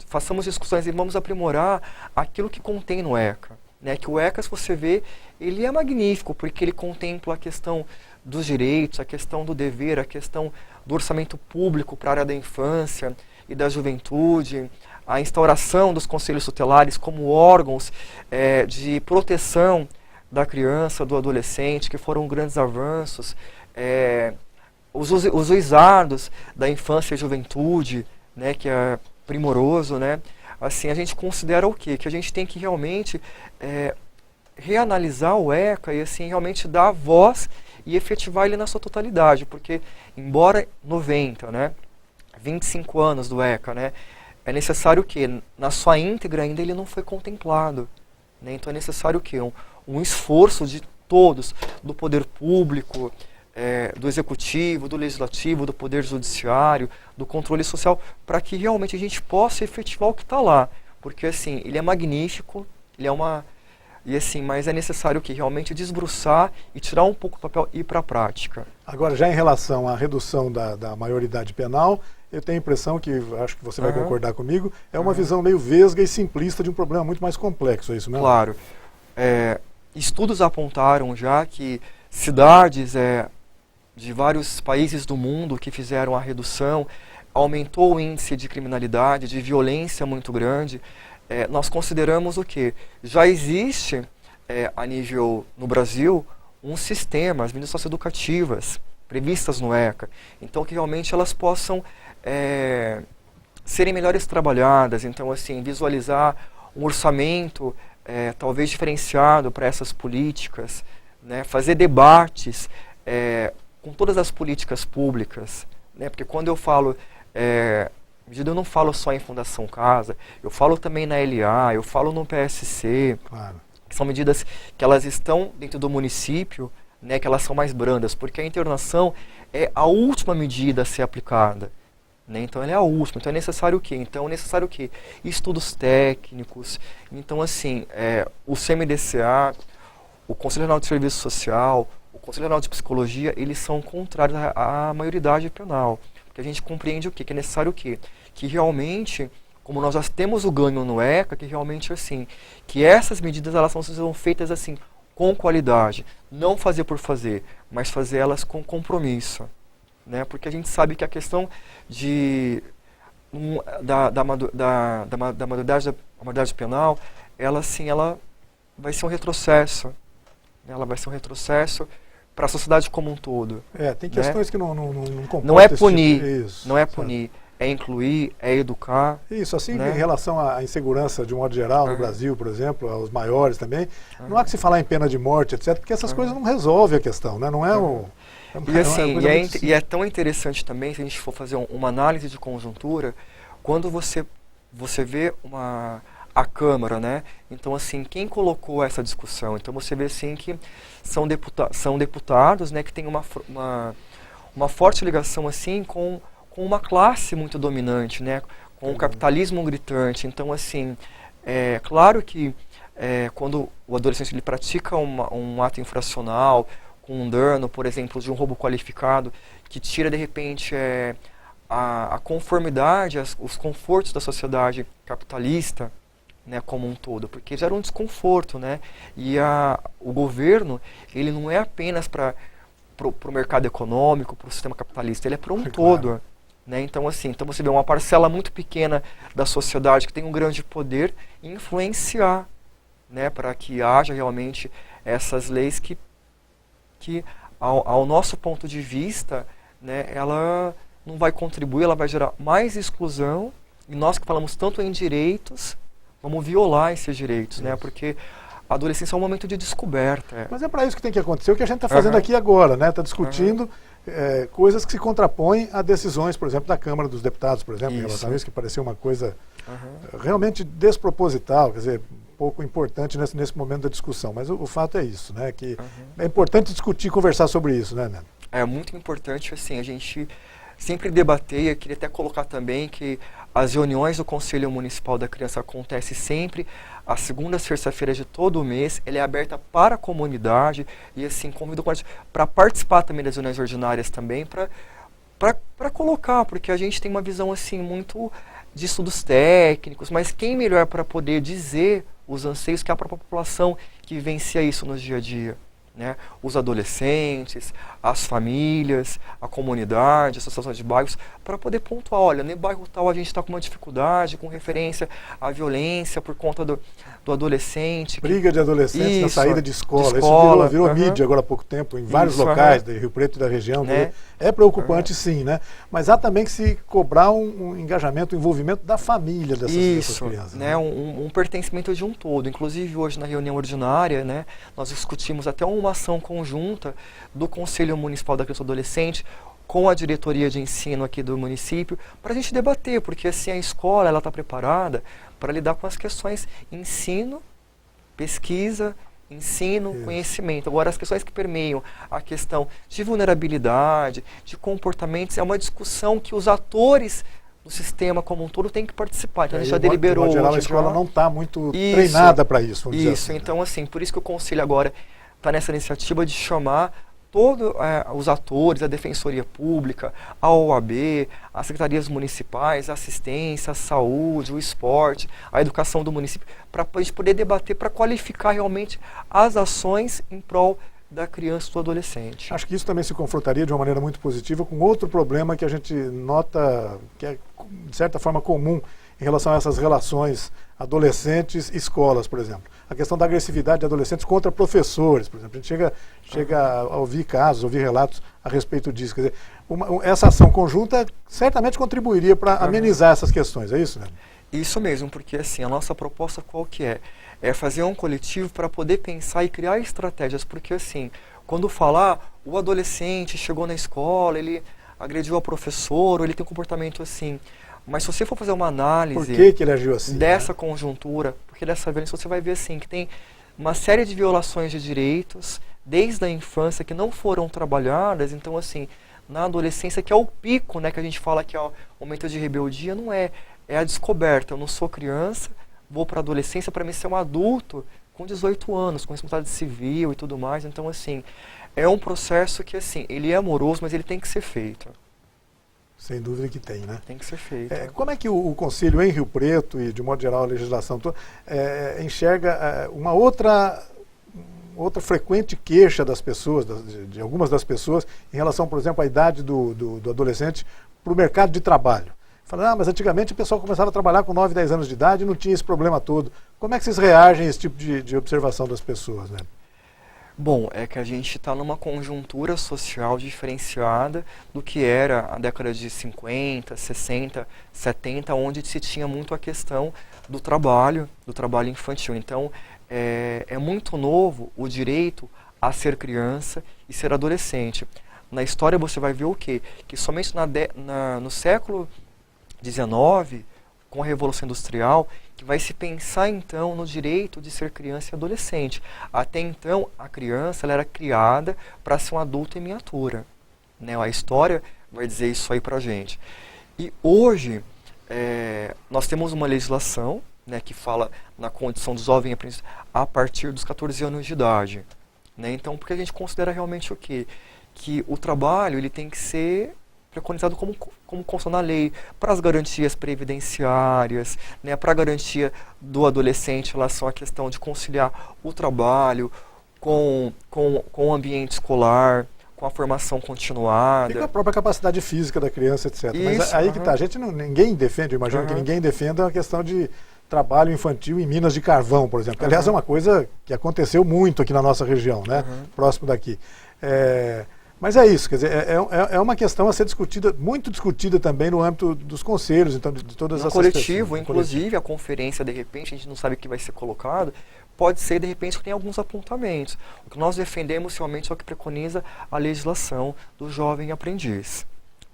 façamos discussões e vamos aprimorar aquilo que contém no ECA, né? Que o ECA, se você vê, ele é magnífico, porque ele contempla a questão dos direitos, a questão do dever, a questão do orçamento público para a área da infância e da juventude, a instauração dos conselhos tutelares como órgãos de proteção da criança, do adolescente, que foram grandes avanços, os juizados da infância e juventude, né, que é primoroso, né? Assim, a gente considera o quê? Que a gente tem que realmente reanalisar o ECA e, assim, realmente dar voz e efetivar ele na sua totalidade, porque, embora 90, né, 25 anos do ECA, né, é necessário que, na sua íntegra, ainda ele não foi contemplado, né? Então é necessário que um esforço de todos, do poder público, do executivo, do legislativo, do poder judiciário, do controle social, para que realmente a gente possa efetivar o que está lá, porque, assim, ele é magnífico, ele é uma... E, assim, mas é necessário que realmente desbruçar e tirar um pouco do papel e ir para a prática. Agora, já em relação à redução da maioridade penal, eu tenho a impressão que, acho que você vai concordar comigo, é uma visão meio vesga e simplista de um problema muito mais complexo, é isso mesmo? Claro. Estudos apontaram já que cidades de vários países do mundo que fizeram a redução, aumentou o índice de criminalidade, de violência muito grande. Nós consideramos o quê? Já existe, a nível no Brasil, um sistema, as medidas socioeducativas previstas no ECA. Então, que realmente elas possam serem melhores trabalhadas. Então, assim, visualizar um orçamento talvez diferenciado para essas políticas, né? Fazer debates com todas as políticas públicas, né? Porque quando eu falo... eu não falo só em Fundação Casa, eu falo também na LA, eu falo no PSC, claro, que são medidas que elas estão dentro do município, né, que elas são mais brandas, porque a internação é a última medida a ser aplicada, né, então ela é a última, então é necessário o quê? Então é necessário o quê? Estudos técnicos, então, assim, o CMDCA, o Conselho Nacional de Serviço Social, o Conselho Nacional de Psicologia, eles são contrários à maioridade penal. Porque a gente compreende o quê? Que é necessário o quê? Que realmente, como nós já temos o ganho no ECA, que realmente, assim, que essas medidas elas são feitas, assim, com qualidade. Não fazer por fazer, mas fazer elas com compromisso, né? Porque a gente sabe que a questão da maioridade penal, ela, assim, ela vai ser um retrocesso. Ela vai ser um retrocesso para a sociedade como um todo. Tem questões, né, que não comportam. Não é punir, não é punir, é incluir, é educar. Isso, assim, né? Em relação à insegurança de um modo geral no Brasil, por exemplo, aos maiores também, não há que se falar em pena de morte, etc., porque essas coisas não resolvem a questão, né? Não é o... E, assim, e é tão interessante também, se a gente for fazer uma análise de conjuntura, quando você vê a Câmara, né? Então, assim, quem colocou essa discussão? Então, você vê, assim, que são deputados, né, que têm uma forte ligação, assim, com uma classe muito dominante, né? Com o capitalismo gritante. Então, assim, claro que quando o adolescente ele pratica um ato infracional, com um dano, por exemplo, de um roubo qualificado, que tira, de repente, a conformidade, os confortos da sociedade capitalista, né, como um todo, porque gera um desconforto, né? E o governo, ele não é apenas para o mercado econômico, para o sistema capitalista, ele é para um todo, né? Então, assim, então você vê uma parcela muito pequena da sociedade que tem um grande poder em influenciar, né, para que haja realmente essas leis que ao nosso ponto de vista, né, ela não vai contribuir, ela vai gerar mais exclusão, e nós que falamos tanto em direitos, vamos violar esses direitos, né, porque a adolescência é um momento de descoberta. Mas é para isso que tem que acontecer o que a gente está fazendo aqui agora, né? Está discutindo coisas que se contrapõem a decisões, por exemplo, da Câmara dos Deputados, por exemplo, em relação a isso, que parecia uma coisa realmente desproposital, quer dizer, pouco importante nesse momento da discussão. Mas o fato é isso, né? Que é importante discutir, conversar sobre isso, né, Neto? É muito importante, assim, a gente sempre debater, eu queria até colocar também que as reuniões do Conselho Municipal da Criança acontecem sempre às segundas, terça-feiras de todo o mês. Ela é aberta para a comunidade e, assim, convido para participar também das reuniões ordinárias também, para colocar, porque a gente tem uma visão, assim, muito de estudos técnicos, mas quem melhor para poder dizer os anseios que a própria população que vivencia isso no dia a dia, né? Os adolescentes, as famílias, a comunidade, a associação de bairros, para poder pontuar, olha, no bairro tal a gente está com uma dificuldade com referência à violência por conta do adolescente. Briga de adolescentes na saída de escola. Isso virou mídia agora há pouco tempo, em vários locais, de Rio Preto e da região. Né? É preocupante sim, né? Mas há também que se cobrar um engajamento, um envolvimento da família dessas crianças. Né? Um pertencimento de um todo. Inclusive hoje na reunião ordinária, né, nós discutimos até uma ação conjunta do Conselho Municipal da Criança e Adolescente com a diretoria de ensino aqui do município, para a gente debater, porque assim a escola ela está preparada para lidar com as questões ensino, pesquisa, ensino, conhecimento. Agora, as questões que permeiam a questão de vulnerabilidade, de comportamentos, é uma discussão que os atores do sistema como um todo têm que participar. Então, a gente já deliberou. De modo geral, a escola não está muito treinada para isso. Vamos dizer assim. Então, assim, por isso que o Conselho agora está nessa iniciativa de chamar todos os atores, a Defensoria Pública, a OAB, as secretarias municipais, a assistência, a saúde, o esporte, a educação do município, para a gente poder debater, para qualificar realmente as ações em prol da criança e do adolescente. Acho que isso também se confrontaria de uma maneira muito positiva com outro problema que a gente nota que é, de certa forma, comum em relação a essas relações adolescentes-escolas, por exemplo. A questão da agressividade de adolescentes contra professores, por exemplo. A gente chega a ouvir casos, ouvir relatos a respeito disso. Quer dizer, essa ação conjunta certamente contribuiria para amenizar essas questões, é isso, né? Isso mesmo, porque assim, a nossa proposta qual que é? É fazer um coletivo para poder pensar e criar estratégias, porque assim, quando falar, o adolescente chegou na escola, ele agrediu a professora, ele tem um comportamento assim. Mas se você for fazer uma análise por que ele agiu assim, dessa conjuntura, porque dessa violência você vai ver assim, que tem uma série de violações de direitos desde a infância que não foram trabalhadas. Então assim, na adolescência, que é o pico, né, que a gente fala que é o momento de rebeldia, não é a descoberta. Eu não sou criança, vou para a adolescência para mim ser um adulto com 18 anos, com responsabilidade civil e tudo mais. Então assim, é um processo que assim, ele é amoroso, mas ele tem que ser feito. Sem dúvida que tem, né? Tem que ser feito. Como é que o Conselho em Rio Preto e, de modo geral, a legislação toda, enxerga uma outra frequente queixa das pessoas, de algumas das pessoas, em relação, por exemplo, à idade do adolescente para o mercado de trabalho? Falando, mas antigamente o pessoal começava a trabalhar com 9, 10 anos de idade e não tinha esse problema todo. Como é que vocês reagem a esse tipo de observação das pessoas, né? Bom, é que a gente está numa conjuntura social diferenciada do que era a década de 50, 60, 70, onde se tinha muito a questão do trabalho infantil. Então, é muito novo o direito a ser criança e ser adolescente. Na história você vai ver o quê? Que somente no século XIX, com a Revolução Industrial, que vai se pensar então no direito de ser criança e adolescente. Até então, a criança ela era criada para ser um adulto em miniatura, né? A história vai dizer isso aí pra gente. E hoje, nós temos uma legislação, né, que fala na condição do jovem aprendiz a partir dos 14 anos de idade, né? Então, porque a gente considera realmente o quê? Que o trabalho ele tem que ser preconizado como consta na lei, para as garantias previdenciárias, né, para a garantia do adolescente em relação à questão de conciliar o trabalho com o ambiente escolar, com a formação continuada. E com a própria capacidade física da criança, etc. Isso, mas aí que tá, ninguém defende, eu imagino que ninguém defenda a questão de trabalho infantil em minas de carvão, por exemplo. Aliás, é uma coisa que aconteceu muito aqui na nossa região, né? Próximo daqui. Mas é isso, quer dizer, é uma questão a ser discutida, muito discutida também no âmbito dos conselhos, então, de todas essas coletivo, pessoas. Inclusive, a conferência, de repente, a gente não sabe o que vai ser colocado, pode ser, de repente, que tem alguns apontamentos. O que nós defendemos realmente é o que preconiza a legislação do jovem aprendiz.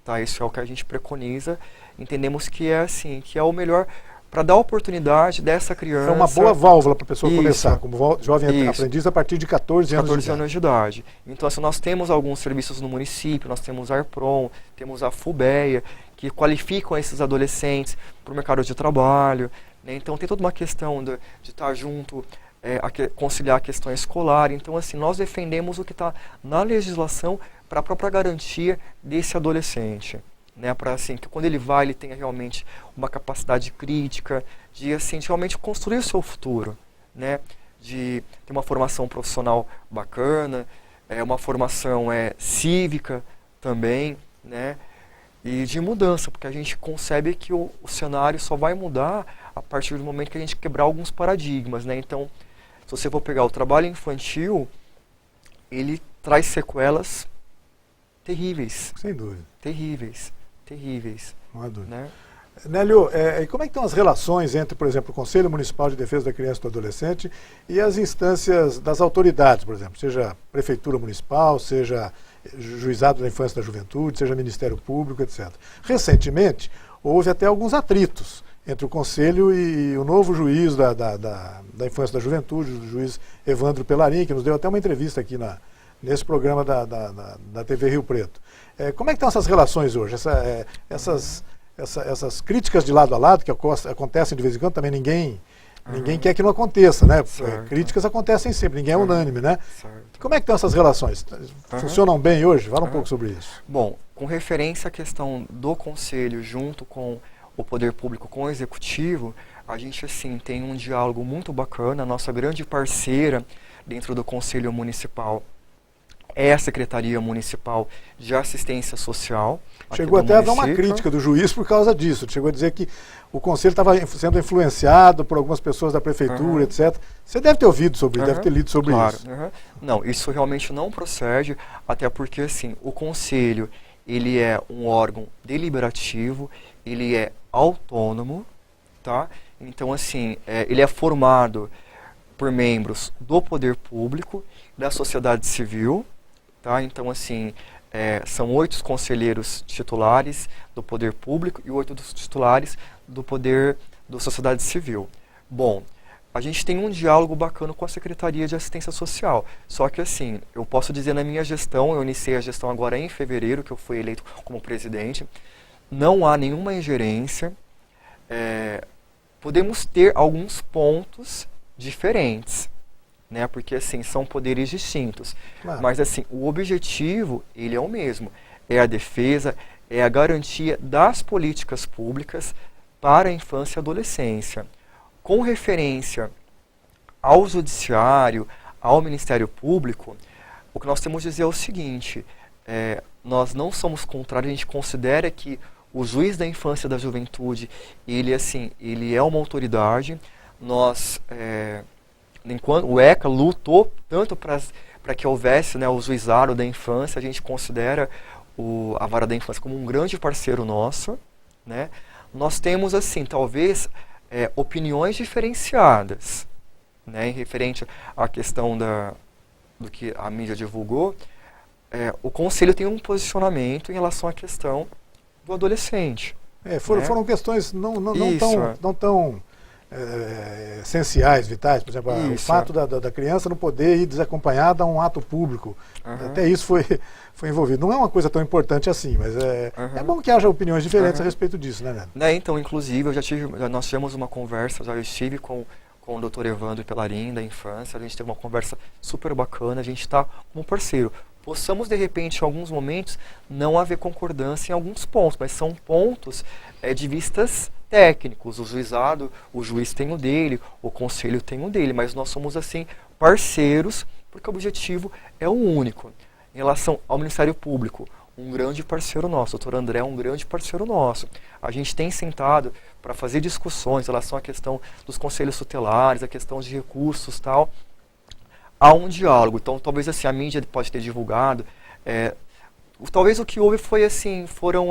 Tá? Isso é o que a gente preconiza, entendemos que é assim, que é o melhor para dar a oportunidade dessa criança... É uma boa válvula para a pessoa começar, como jovem aprendiz a partir de 14 anos de idade. Então, assim, nós temos alguns serviços no município, nós temos a ARPROM, temos a FUBEA, que qualificam esses adolescentes para o mercado de trabalho. Né? Então, tem toda uma questão de estar junto, conciliar a questão escolar. Então, assim, nós defendemos o que está na legislação para a própria garantia desse adolescente. Né, para assim, que quando ele vai, ele tenha realmente uma capacidade crítica, de assim, de realmente construir o seu futuro, né, de ter uma formação profissional bacana, uma formação cívica também, né, e de mudança, porque a gente concebe que o cenário só vai mudar a partir do momento que a gente quebrar alguns paradigmas, né. Então, se você for pegar o trabalho infantil, ele traz sequelas terríveis. Sem dúvida. Terríveis. Não há dúvida. Né? Nélio, e como é que estão as relações entre, por exemplo, o Conselho Municipal de Defesa da Criança e do Adolescente e as instâncias das autoridades, por exemplo, seja Prefeitura Municipal, seja Juizado da Infância e da Juventude, seja Ministério Público, etc. Recentemente, houve até alguns atritos entre o Conselho e o novo juiz da Infância e da Juventude, o juiz Evandro Pellarin, que nos deu até uma entrevista aqui nesse programa da TV Rio Preto. Como é que estão essas relações hoje? Essas críticas de lado a lado que acontecem de vez em quando, também ninguém quer que não aconteça, né? Críticas acontecem sempre, ninguém é unânime, né? Como é que estão essas relações? Funcionam bem hoje? Fala um pouco sobre isso. Bom, com referência à questão do Conselho junto com o Poder Público, com o Executivo, a gente assim tem um diálogo muito bacana. A nossa grande parceira dentro do Conselho Municipal é a Secretaria Municipal de Assistência Social. Chegou até a dar uma crítica do juiz por causa disso. Chegou a dizer que o Conselho estava sendo influenciado por algumas pessoas da Prefeitura, etc. Você deve ter ouvido sobre isso, deve ter lido sobre isso. Não, isso realmente não procede, até porque assim, o Conselho ele é um órgão deliberativo, ele é autônomo, tá? Então, assim, ele é formado por membros do Poder Público, da sociedade civil, tá? Então, assim, são 8 conselheiros titulares do Poder Público e 8 dos titulares do Poder da Sociedade Civil. Bom, a gente tem um diálogo bacana com a Secretaria de Assistência Social. Só que, assim, eu posso dizer na minha gestão, eu iniciei a gestão agora em fevereiro, que eu fui eleito como presidente, não há nenhuma ingerência. Podemos ter alguns pontos diferentes, né? Porque assim, são poderes distintos. Claro. Mas assim, o objetivo, ele é o mesmo. É a defesa, é a garantia das políticas públicas para a infância e adolescência. Com referência ao Judiciário, ao Ministério Público, o que nós temos a dizer é o seguinte, nós não somos contrários, a gente considera que o juiz da infância e da juventude, ele é uma autoridade. Nós, enquanto o ECA lutou tanto para que houvesse, né, o juizado da infância, a gente considera a vara da infância como um grande parceiro nosso, né? Nós temos, assim, talvez, opiniões diferenciadas, né, em referente à questão do que a mídia divulgou. O Conselho tem um posicionamento em relação à questão do adolescente. Foram questões não tão essenciais, vitais. Por exemplo, o fato da criança não poder ir desacompanhada a um ato público. Até isso foi envolvido. Não é uma coisa tão importante assim, mas é bom que haja opiniões diferentes a respeito disso, né, Neto? Então, inclusive, nós tivemos uma conversa, eu estive com o Dr. Evandro Pellarin, da infância, a gente teve uma conversa super bacana, a gente está como parceiro. Possamos, de repente, em alguns momentos, não haver concordância em alguns pontos, mas são pontos de vistas técnicos. O juiz tem o dele, o conselho tem o dele, mas nós somos, assim, parceiros, porque o objetivo é o único. Em relação ao Ministério Público, um grande parceiro nosso, o doutor André é um grande parceiro nosso. A gente tem sentado para fazer discussões em relação à questão dos conselhos tutelares, a questão de recursos e tal. Há um diálogo, então talvez assim, a mídia pode ter divulgado. Talvez o que houve foi assim, foram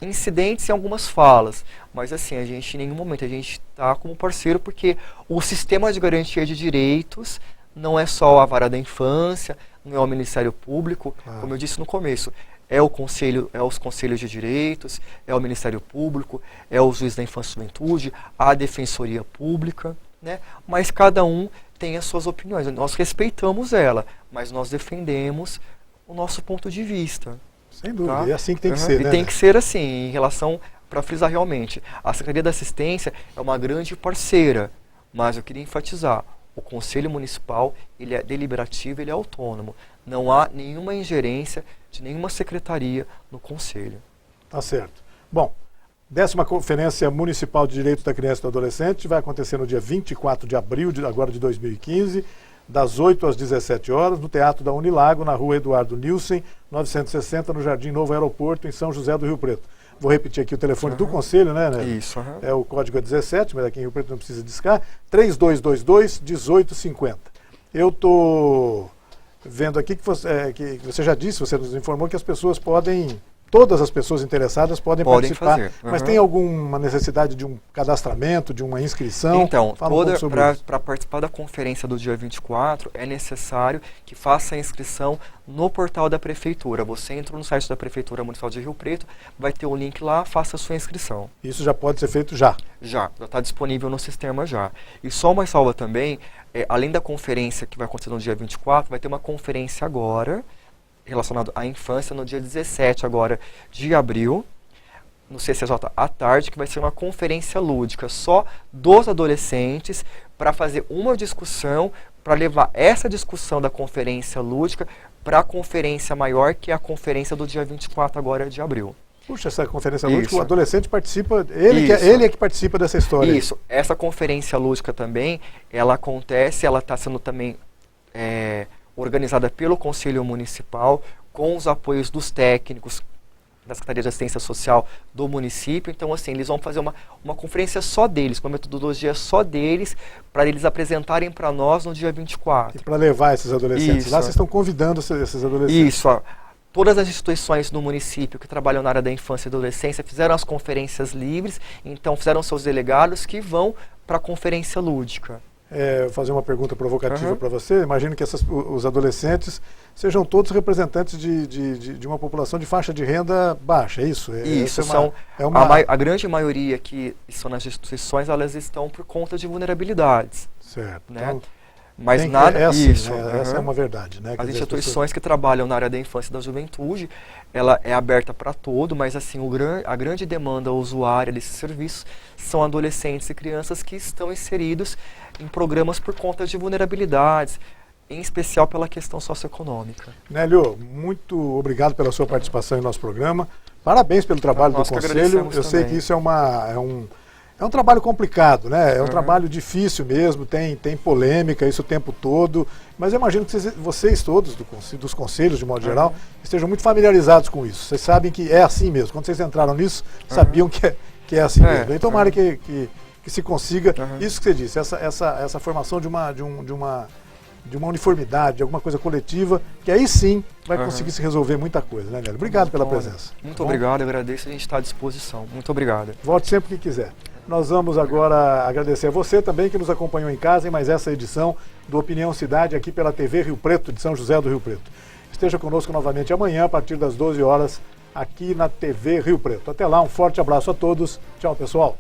incidentes em algumas falas, mas assim, a gente em nenhum momento, a gente está como parceiro porque o sistema de garantia de direitos não é só a vara da infância, não é o Ministério Público, como eu disse no começo, é os conselhos de direitos, é o Ministério Público, é o juiz da infância e juventude, a Defensoria Pública, né? Mas cada um tem as suas opiniões, nós respeitamos ela, mas nós defendemos o nosso ponto de vista. Sem dúvida, tá? É assim que tem que ser, né? E tem que ser assim, em relação, para frisar realmente, a Secretaria da Assistência é uma grande parceira, mas eu queria enfatizar, o Conselho Municipal, ele é deliberativo, ele é autônomo. Não há nenhuma ingerência de nenhuma secretaria no Conselho. Tá certo. Bom, 10ª Conferência Municipal de Direitos da Criança e do Adolescente vai acontecer no dia 24 de abril agora de 2015, das 8 às 17 horas, no Teatro da Unilago, na rua Eduardo Nilsen, 960, no Jardim Novo Aeroporto, em São José do Rio Preto. Vou repetir aqui o telefone do Conselho, né? Isso. O código é 17, mas aqui em Rio Preto não precisa discar, 3222-1850. Eu estou vendo aqui que você já disse, você nos informou que as pessoas podem... Todas as pessoas interessadas podem participar, fazer. Mas tem alguma necessidade de um cadastramento, de uma inscrição? Então, para participar da conferência do dia 24, é necessário que faça a inscrição no portal da Prefeitura. Você entra no site da Prefeitura Municipal de Rio Preto, vai ter um link lá, faça a sua inscrição. Isso já pode ser feito já? Já está disponível no sistema já. E só uma salva também, além da conferência que vai acontecer no dia 24, vai ter uma conferência agora, relacionado à infância, no dia 17 agora de abril, no CCJ à tarde, que vai ser uma conferência lúdica só dos adolescentes para fazer uma discussão, para levar essa discussão da conferência lúdica para a conferência maior, que é a conferência do dia 24 agora de abril. Puxa, essa conferência lúdica, o adolescente participa, ele é que participa dessa história. Isso, essa conferência lúdica também, ela acontece, ela está sendo também... organizada pelo Conselho Municipal, com os apoios dos técnicos da Secretaria de Assistência Social do município. Então, assim, eles vão fazer uma conferência só deles, com uma metodologia só deles, para eles apresentarem para nós no dia 24. E para levar esses adolescentes lá, vocês estão convidando esses adolescentes? Isso, todas as instituições do município que trabalham na área da infância e adolescência fizeram as conferências livres, então fizeram seus delegados que vão para a conferência lúdica. Vou fazer uma pergunta provocativa para você. Imagino que os adolescentes sejam todos representantes de uma população de faixa de renda baixa, é isso? Isso, a grande maioria que estão nas instituições, elas estão por conta de vulnerabilidades. Certo. Né? Então, mas nada essa é uma verdade, né? As instituições que trabalham na área da infância e da juventude, ela é aberta para todo, mas assim, a grande demanda usuária desses serviços são adolescentes e crianças que estão inseridos em programas por conta de vulnerabilidades, em especial pela questão socioeconômica. Nélio, muito obrigado pela sua participação em nosso programa. Parabéns pelo trabalho do Conselho. Eu sei que isso é um trabalho complicado, né? É um trabalho difícil mesmo, tem polêmica isso o tempo todo, mas eu imagino que vocês todos, dos conselhos de modo geral, estejam muito familiarizados com isso. Vocês sabem que é assim mesmo. Quando vocês entraram nisso, sabiam que é assim mesmo. E tomara que se consiga isso que você disse, essa formação de uma uniformidade, de alguma coisa coletiva, que aí sim vai conseguir se resolver muita coisa, né, Nélio? Obrigado pela presença. Muito obrigado, agradeço, a gente está à disposição. Muito obrigado. Volte sempre que quiser. Nós vamos agora agradecer a você também que nos acompanhou em casa em mais essa edição do Opinião Cidade aqui pela TV Rio Preto, de São José do Rio Preto. Esteja conosco novamente amanhã a partir das 12 horas aqui na TV Rio Preto. Até lá, um forte abraço a todos. Tchau, pessoal.